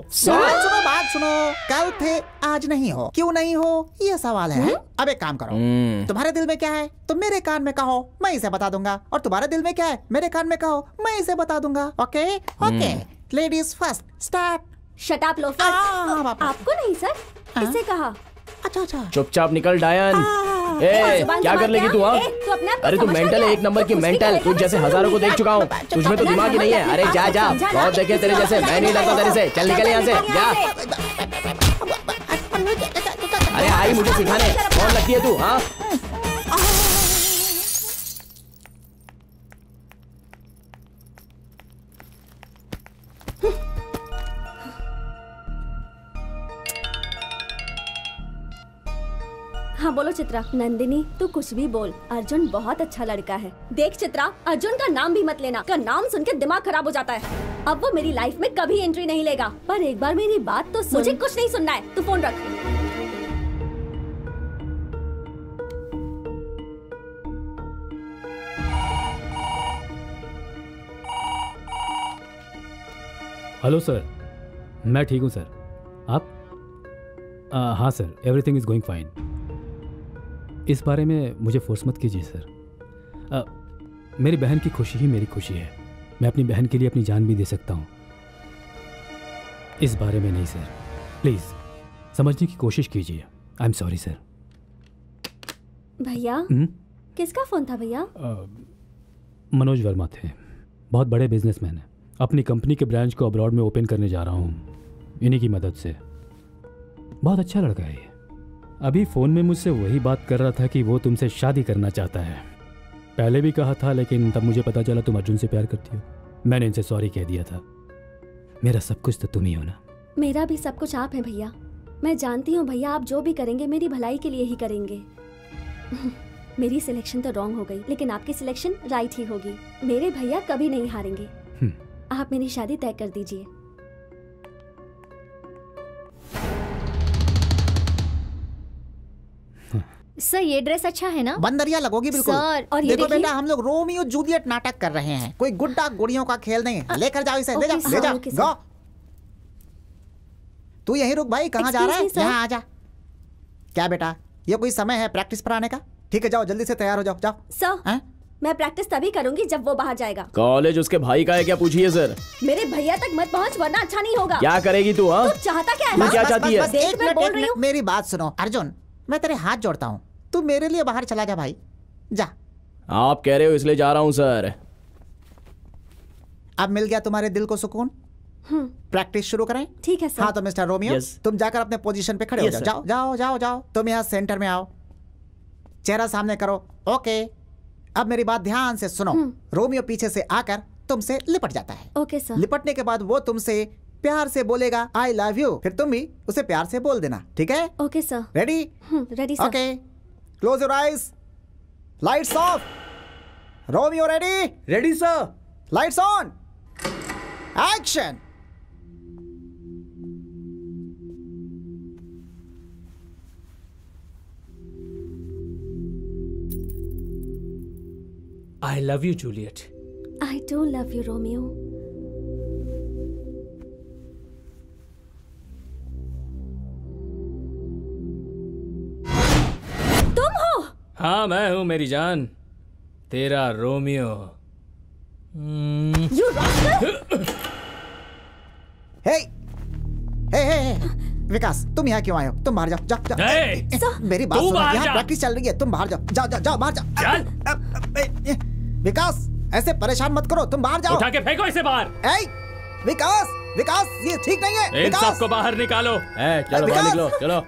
बात सुनो, कल थे आज नहीं हो। क्यों नहीं हो ये सवाल है। अब एक काम करो, तुम्हारे दिल में क्या है तुम मेरे कान में कहो, मैं इसे बता दूंगा। और तुम्हारे दिल में क्या है मेरे कान में कहो, मैं इसे बता दूंगा। Okay? Ladies first, start. Shut up loafer. आपको नहीं सर, किससे कहा? अच्छा। चुपचाप निकल डायन। क्या कर लेगी तू? अरे तू मेंटल है, एक नंबर की मेंटल। तुझ जैसे हजारों को देख चुका हूँ, तुझमें तो दिमाग ही नहीं है। अरे जा, बहुत देखे तेरे जैसे। मैं नहीं डरता तेरे से। चल निकल यहाँ से, जा। अरे आई मुझे सिखाने, कौन लगती है तू? हाँ हाँ बोलो चित्रा। नंदिनी तू कुछ भी बोल, अर्जुन बहुत अच्छा लड़का है। देख चित्रा, अर्जुन का नाम भी मत लेना, का नाम सुन के दिमाग खराब हो जाता है। अब वो मेरी लाइफ में कभी एंट्री नहीं लेगा। पर एक बार मेरी बात तो सुन। मुझे कुछ नहीं सुनना है, तू फोन रख। हेलो सर, मैं ठीक हूँ सर। आप? हाँ sir, everything is going fine. इस बारे में मुझे फोर्स मत कीजिए सर। मेरी बहन की खुशी ही मेरी खुशी है। मैं अपनी बहन के लिए अपनी जान भी दे सकता हूँ। इस बारे में नहीं सर, प्लीज समझने की कोशिश कीजिए। I am sorry sir. भैया किसका फोन था भैया? मनोज वर्मा थे, बहुत बड़े बिजनेसमैन हैं। अपनी कंपनी के ब्रांच को अब्रॉड में ओपन करने जा रहा हूँ, इन्हीं की मदद से। बहुत अच्छा लड़का है ये। अभी फ़ोन में मुझसे वही बात कर रहा था कि वो तुमसे शादी करना चाहता है। पहले भी कहा था, लेकिन तब मुझे पता चला तुम अर्जुन से प्यार करती हो। मैंने इनसे सॉरी कह दिया था। मेरा सब कुछ तो तुम ही हो ना। मेरा भी सब कुछ आप हैं भैया। मैं जानती हूँ भैया, आप जो भी करेंगे मेरी भलाई के लिए ही करेंगे। मेरी सिलेक्शन तो रॉन्ग हो गई, लेकिन आपकी सिलेक्शन राइट ही होगी। मेरे भैया कभी नहीं हारेंगे। आप मेरी शादी तय कर दीजिए। सर ये ड्रेस अच्छा है ना? बंदरिया लगोगी बिल्कुल। सर, और ये देखो बेटा, हम लोग रोमियो जूलियट नाटक कर रहे हैं, कोई गुड्डा गुड़ियों का खेल नहीं। लेकर जाओ इसे, ले जाओ ले जाओ। गो, तू यहीं रुक भाई। कहाँ जा रहा है? यहाँ आ जा। क्या बेटा, ये कोई समय है प्रैक्टिस पर आने का? ठीक है, जाओ जल्दी से तैयार हो जाओ। जाओ सर, मैं प्रैक्टिस तभी करूंगी जब वो बाहर जाएगा। कॉलेज उसके भाई का है क्या? पूछिए सर। मेरे भैया तक मत पहुंच, वरना अच्छा नहीं होगा। क्या करेगी तू? हाँ, तू चाहता क्या है? तू क्या चाहती है? देख, मैं बोल रही हूँ। मेरी बात सुनो अर्जुन, मैं तेरे हाथ जोड़ता हूँ, तू मेरे लिए बाहर चला जा भाई, जा। आप कह रहे हो इसलिए जा रहा हूँ सर। अब मिल गया तुम्हारे दिल को सुकून? प्रैक्टिस शुरू करें? ठीक है सर। हाँ तो मिस्टर रोमियो, तुम जाकर अपने पोजीशन पे खड़े हो जाओ। जाओ जाओ जाओ जाओ। तुम यहाँ सेंटर में आओ, चेहरा सामने करो। ओके, अब मेरी बात ध्यान से सुनो। रोमियो पीछे से आकर तुमसे लिपट जाता है। Okay sir. लिपटने के बाद वो तुमसे प्यार से बोलेगा आई लव यू, फिर तुम भी उसे प्यार से बोल देना। ठीक है? Okay sir. Ready? Ready sir. Okay, close your eyes, lights off. Romeo ready? Ready sir. Lights on, action. I love you, Juliet. I do love you, Romeo. तुम हो? हाँ मैं हूँ मेरी जान, तेरा रोमियो। You rascal! हे हे हे विकास, तुम यहाँ क्यों आए हो? तुम बाहर जाओ। जाओ जाओ। मेरी बात सुनो, यहाँ प्रैक्टिस चल रही है, तुम बाहर जाओ। जाओ जाओ जाओ, बाहर जाओ। विकास, ऐसे परेशान मत करो, तुम बाहर जाओ। उठा के फेंको इसे बाहर। विकास, विकास, ये ठीक नहीं है। इन सबको बाहर निकालो। चलो बाहर निकलो, चलो।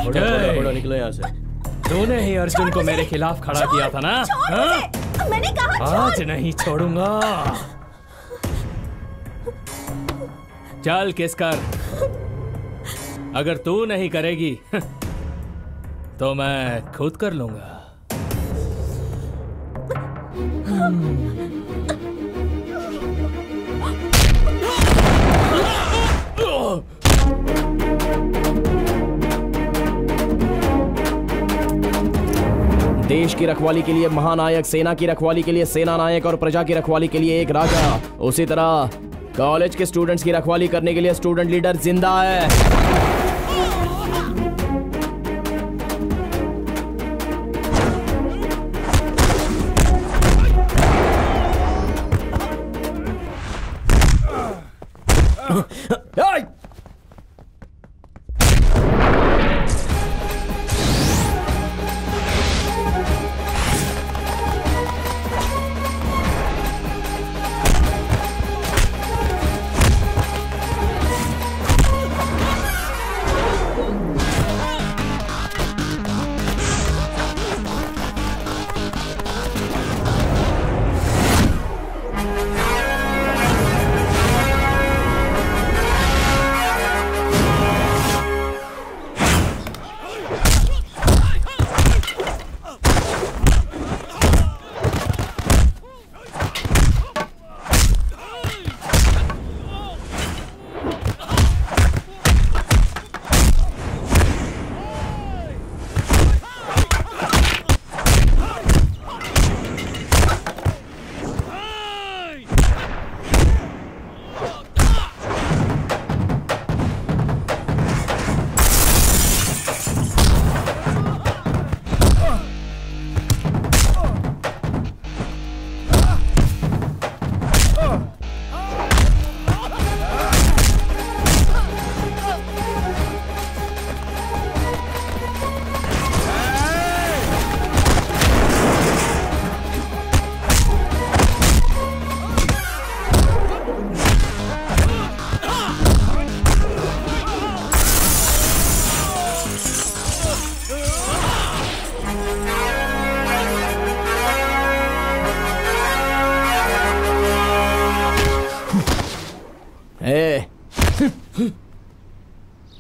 फोटो निकलो यहाँ से। तूने ही अर्जुन को मेरे खिलाफ खड़ा किया था ना? मैंने कहा आज नहीं छोड़ूंगा। चल किस कर। अगर तू नहीं करेगी तो मैं खुद कर लूंगा। देश की रखवाली के लिए महानायक, सेना की रखवाली के लिए सेना नायक और प्रजा की रखवाली के लिए एक राजा। उसी तरह कॉलेज के स्टूडेंट्स की रखवाली करने के लिए स्टूडेंट लीडर जिंदा है।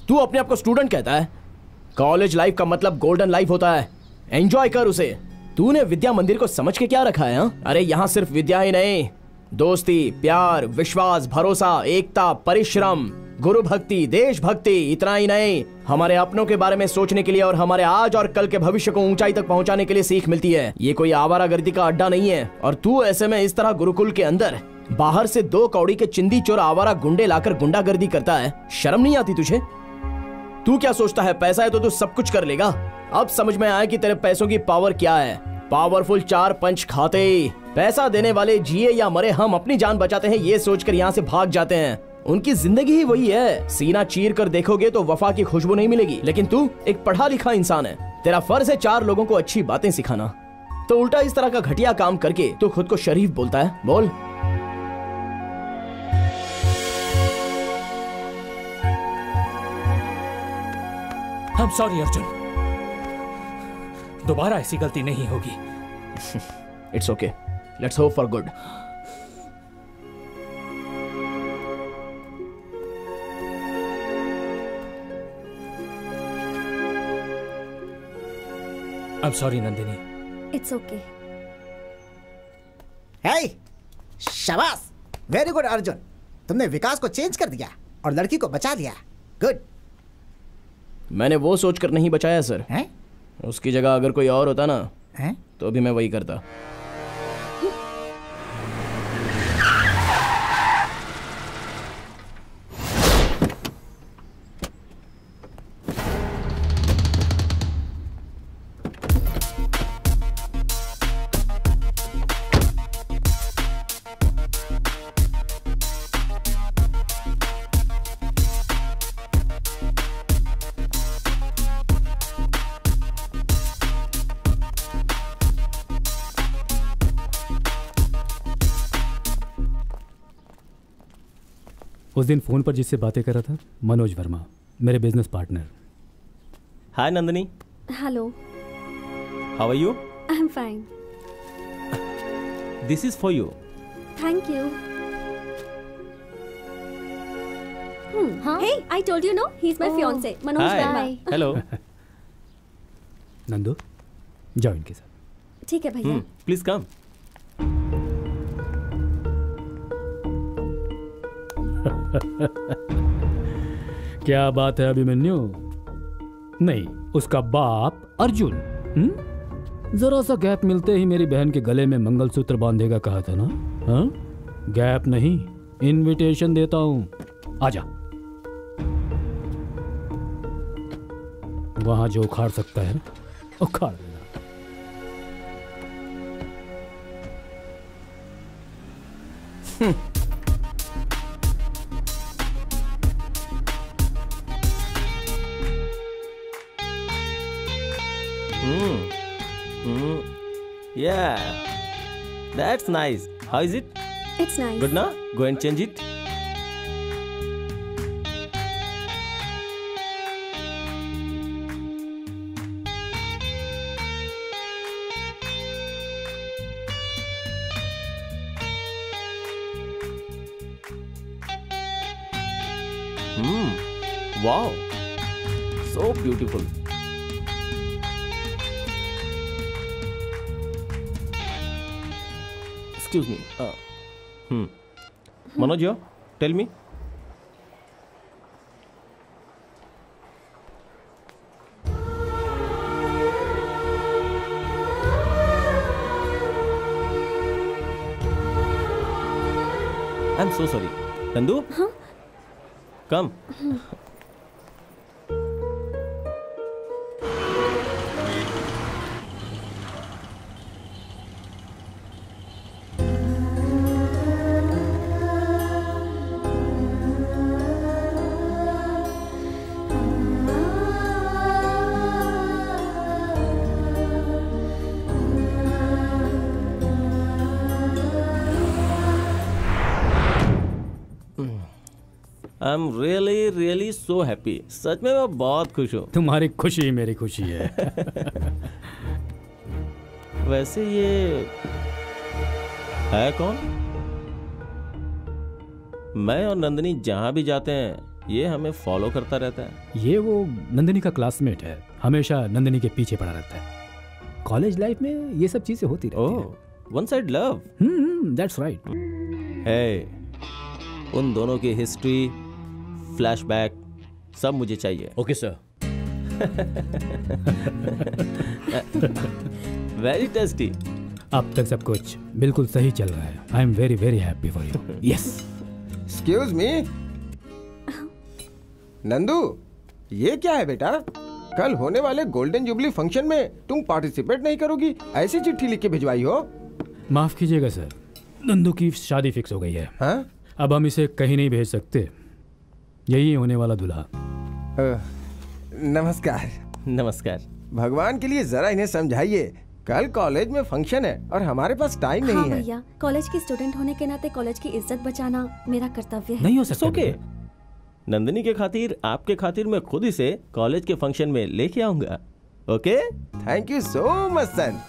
तू अपने आप को स्टूडेंट कहता है? कॉलेज लाइफ का मतलब गोल्डन लाइफ होता है, एंजॉय कर उसे। तूने विद्या मंदिर को समझ के क्या रखा है? हा? अरे यहाँ सिर्फ विद्या ही नहीं, दोस्ती, प्यार, विश्वास, भरोसा, एकता, परिश्रम, गुरु भक्ति, देशभक्ति, इतना ही नहीं, हमारे अपनों के बारे में सोचने के लिए और हमारे आज और कल के भविष्य को ऊंचाई तक पहुंचाने के लिए सीख मिलती है। ये कोई आवारागर्दी का अड्डा नहीं है। और तू ऐसे में इस तरह गुरुकुल के अंदर बाहर से 2 कौड़ी के चिंदी चोर आवारा गुंडे लाकर गुंडागर्दी करता है, शर्म नहीं आती तुझे? तू क्या सोचता है पैसा है तो तू सब कुछ कर लेगा? अब समझ में आया कि तेरे पैसों की पावर क्या है। पावरफुल 4 पंच खाते, पैसा देने वाले जिए या मरे हम अपनी जान बचाते हैं ये सोचकर यहाँ से भाग जाते हैं। उनकी जिंदगी ही वही है। सीना चीर कर देखोगे तो वफा की खुशबू नहीं मिलेगी। लेकिन तू एक पढ़ा लिखा इंसान है, तेरा फर्ज है 4 लोगों को अच्छी बातें सिखाना। तो उल्टा इस तरह का घटिया काम करके तू खुद को शरीफ बोलता है। बोल। I'm sorry अर्जुन, दोबारा ऐसी गलती नहीं होगी। It's okay. Let's hope for good. I'm sorry Nandini. It's okay. Hey, शाबाश, वेरी गुड अर्जुन, तुमने विकास को चेंज कर दिया और लड़की को बचा लिया। गुड। मैंने वो सोचकर नहीं बचाया सर। हैं? उसकी जगह अगर कोई और होता ना हैं? तो भी मैं वही करता। उस दिन फोन पर जिससे बातें कर रहा था, मनोज वर्मा, मेरे business partner. Hi Nandini. Hello. How are you? I'm fine. This is for you. Thank you. Hey, I told you no. He's my fiance, Manoj Verma. Hello. Nandu, जाओ इनके साथ। ठीक है भैया। Please come. क्या बात है अभिमन्यु? नहीं, उसका बाप अर्जुन। जरा सा गैप मिलते ही मेरी बहन के गले में मंगलसूत्र बांधेगा कहा था ना? हाँ? गैप नहीं, इनविटेशन देता हूं। आजा। वहां जो उखाड़ सकता है उखाड़ देना। Yeah, that's nice. How is it? It's nice. Good now? Go and change it. Wow, so beautiful. Excuse me. Manoj, tell me. I'm so sorry. Nandu? Huh? Come. I'm really so happy. सच में मैं बहुत खुश हूँ। तुम्हारी खुशी ही मेरी खुशी है। वैसे ये है कौन? मैं और नंदिनी जहाँ भी जाते हैं ये हमें फॉलो करता रहता है। ये वो नंदिनी का क्लासमेट है, हमेशा नंदिनी के पीछे पड़ा रहता है। कॉलेज लाइफ में ये सब चीजें होती रहती हैं। One side love. That's right. है उन दोनों की हिस्ट्री, फ्लैशबैक सब मुझे चाहिए। Okay sir. Very tasty. अब तक सब कुछ बिल्कुल सही चल रहा है। I am very very happy for you. Yes. Excuse me Nandu, ये क्या है बेटा? कल होने वाले गोल्डन जुबली फंक्शन में तुम पार्टिसिपेट नहीं करोगी? ऐसी चिट्ठी लिख के भिजवाई हो? माफ कीजिएगा सर, नंदू की शादी फिक्स हो गई है। हाँ? अब हम इसे कहीं नहीं भेज सकते। यही होने वाला दूल्हा। नमस्कार। नमस्कार। भगवान के लिए जरा इन्हें समझाइए, कल कॉलेज में फंक्शन है और हमारे पास टाइम नहीं है। भैया, कॉलेज की स्टूडेंट होने के नाते कॉलेज की इज्जत बचाना मेरा कर्तव्य है। नहीं हो सकता। ओके। नंदिनी के खातिर, आपके खातिर मैं खुद इसे कॉलेज के फंक्शन में लेके आऊंगा। Okay? Thank you so much son.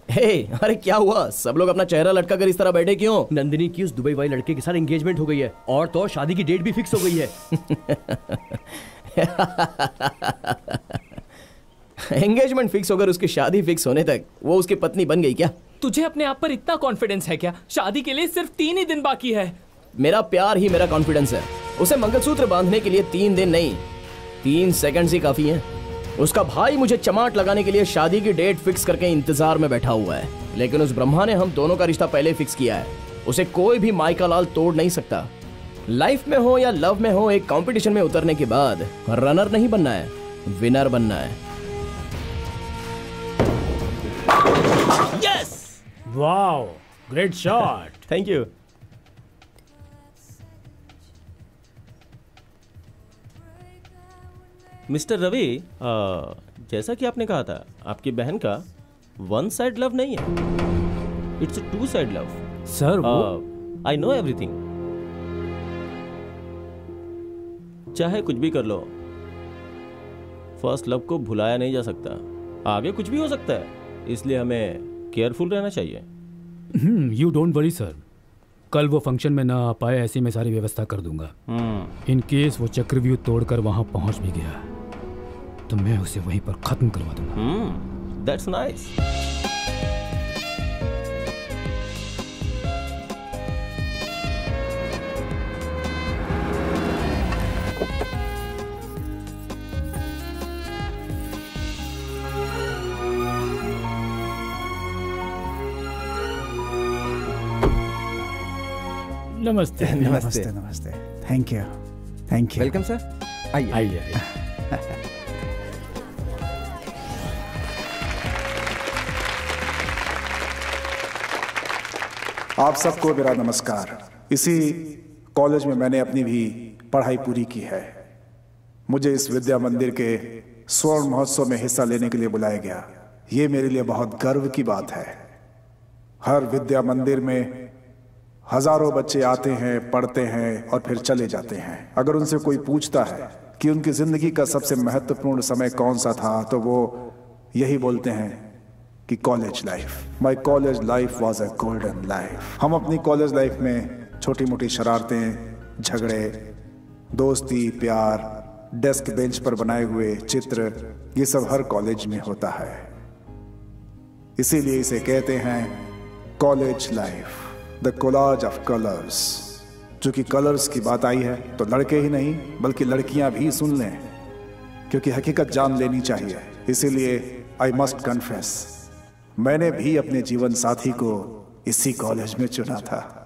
Hey, अरे क्या हुआ? सब लोग अपना चेहरा लटका कर इस तरह बैठे क्यों? नंदिनी की उस दुबई वाले लड़के के साथ एंगेजमेंट हो गई है और तो शादी की डेट भी फिक्स हो गई है। एंगेजमेंट फिक्स होकर उसकी शादी फिक्स होने तक वो उसकी पत्नी बन गई क्या? तुझे अपने आप पर इतना कॉन्फिडेंस है क्या? शादी के लिए सिर्फ 3 ही दिन बाकी है। मेरा प्यार ही मेरा कॉन्फिडेंस है। उसे मंगलसूत्र बांधने के लिए 3 दिन नहीं, 3 सेकंड्स ही काफी हैं। उसका भाई मुझे चमाट लगाने के लिए शादी की डेट फिक्स करके इंतजार में बैठा हुआ है, लेकिन उस ब्रह्मा ने हम दोनों का रिश्ता पहले फिक्स किया है। उसे कोई भी माइका लाल तोड़ नहीं सकता। लाइफ में हो या लव में हो, एक कंपटीशन में उतरने के बाद रनर नहीं बनना है, विनर बनना है। Yes! Wow, great shot. Thank you. Mister Ravi, जैसा कि आपने कहा था, आपकी बहन का वन साइड लव नहीं है, it's a 2 side love. Sir I know everything. चाहे कुछ भी कर लो, फर्स्ट लव को भुलाया नहीं जा सकता। आगे कुछ भी हो सकता है, इसलिए हमें केयरफुल रहना चाहिए। यू डोंट वरी सर, कल वो फंक्शन में ना आ पाए ऐसी मैं सारी व्यवस्था कर दूंगा। इन केस वो चक्रव्यूह तोड़कर वहां पहुंच भी गया तो मैं उसे वहीं पर खत्म करवा दूंगा। That's nice. नमस्ते। नमस्ते नमस्ते। Thank you thank you. Welcome sir. आइए आइए। आप सबको मेरा नमस्कार। इसी कॉलेज में मैंने अपनी भी पढ़ाई पूरी की है। मुझे इस विद्या मंदिर के स्वर्ण महोत्सव में हिस्सा लेने के लिए बुलाया गया। ये मेरे लिए बहुत गर्व की बात है। हर विद्या मंदिर में हजारों बच्चे आते हैं, पढ़ते हैं और फिर चले जाते हैं। अगर उनसे कोई पूछता है कि उनकी जिंदगी का सबसे महत्वपूर्ण समय कौन सा था, तो वो यही बोलते हैं कि college life. My college life was a golden life. हम अपनी कॉलेज लाइफ में छोटी मोटी शरारतें, झगड़े, दोस्ती, प्यार, डेस्क बेंच पर बनाए हुए चित्र, ये सब हर कॉलेज में होता है। इसीलिए इसे कहते हैं college life, the collage of colours. चूंकि कलर्स की बात आई है तो लड़के ही नहीं बल्कि लड़कियां भी सुन लें, क्योंकि हकीकत जान लेनी चाहिए। इसीलिए आई मस्ट कन्फेस, मैंने भी अपने जीवन साथी को इसी कॉलेज में चुना था।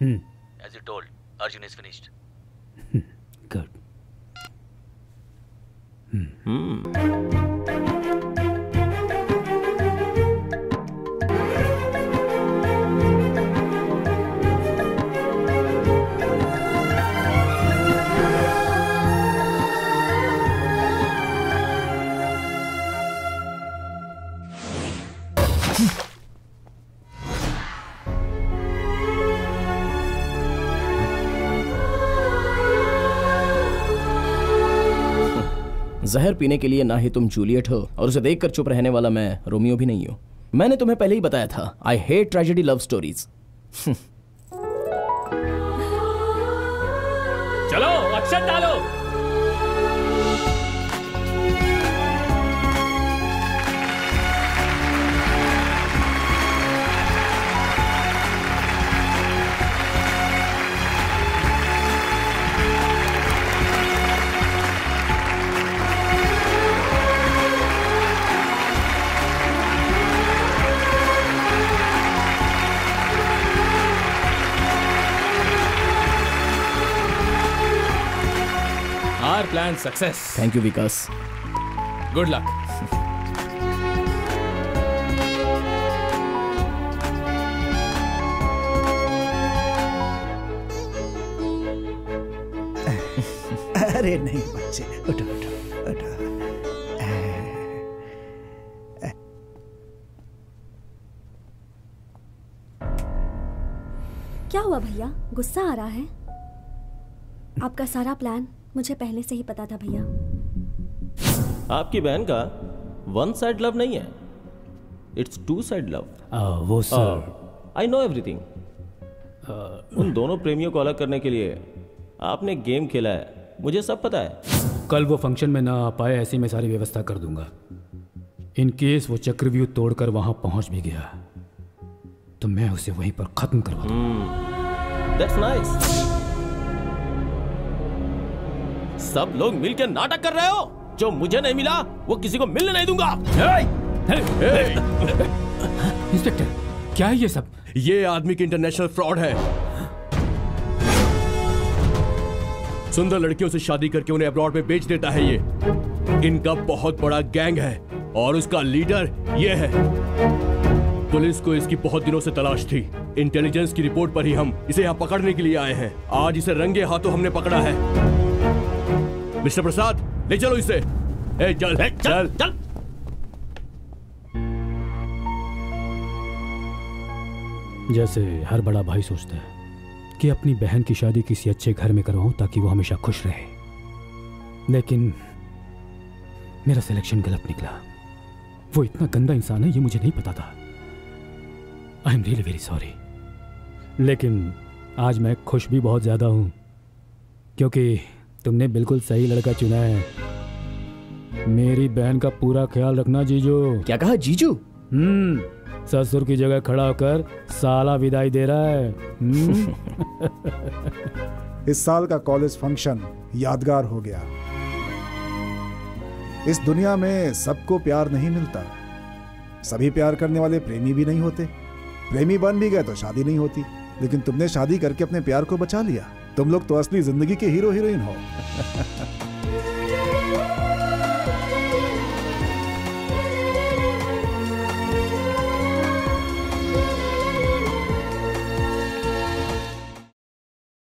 As you told, Arjun is finished. Good. जहर पीने के लिए ना ही तुम जूलियट हो और उसे देखकर चुप रहने वाला मैं रोमियो भी नहीं हूं। मैंने तुम्हें पहले ही बताया था, I hate tragedy love stories. चलो अक्षत डालो। Our plan success. Thank you, Vikas. Good luck. अरे नहीं बच्चे, उठो उठो उठो। क्या हुआ भैया, गुस्सा आ रहा है? आपका सारा प्लान मुझे पहले से ही पता था भैया। आपकी बहन का वन साइड लव नहीं है, इट्स टू साइड लव। वो सर, आई नो एवरीथिंग। उन दोनों प्रेमियों को अलग करने के लिए आपने गेम खेला है, मुझे सब पता है। कल वो फंक्शन में ना आ पाए, ऐसी मैं सारी व्यवस्था कर दूंगा। इन केस वो चक्रव्यूह तोड़कर वहां पहुंच भी गया तो मैं उसे वहीं पर खत्म करवा दूंगा। That's nice. सब लोग मिलकर नाटक कर रहे हो, जो मुझे नहीं मिला वो किसी को मिलने नहीं दूंगा। इंस्पेक्टर, क्या है ये सब? ये आदमी की इंटरनेशनल फ्रॉड है। सुंदर लड़कियों से शादी करके उन्हें अब्रॉड में बेच देता है। ये इनका बहुत बड़ा गैंग है और उसका लीडर ये है। पुलिस को इसकी बहुत दिनों से तलाश थी। इंटेलिजेंस की रिपोर्ट पर ही हम इसे यहाँ पकड़ने के लिए आए हैं। आज इसे रंगे हाथों हमने पकड़ा है। मिस्टर प्रसाद, ले चलो इसे। चल चल चल, चल। जैसे हर बड़ा भाई सोचता है कि अपनी बहन की शादी किसी अच्छे घर में करवाऊं ताकि वो हमेशा खुश रहे, लेकिन मेरा सिलेक्शन गलत निकला। वो इतना गंदा इंसान है ये मुझे नहीं पता था। I am really very sorry. लेकिन आज मैं खुश भी बहुत ज्यादा हूं क्योंकि तुमने बिल्कुल सही लड़का चुना है। मेरी बहन का पूरा ख्याल रखना जीजू। क्या कहा जीजू? ससुर की जगह खड़ा होकर साला विदाई दे रहा है। इस साल का कॉलेज फंक्शन यादगार हो गया। इस दुनिया में सबको प्यार नहीं मिलता, सभी प्यार करने वाले प्रेमी भी नहीं होते। प्रेमी बन भी गए तो शादी नहीं होती, लेकिन तुमने शादी करके अपने प्यार को बचा लिया। तुम लोग तो असली जिंदगी के हीरो हीरोइन हो।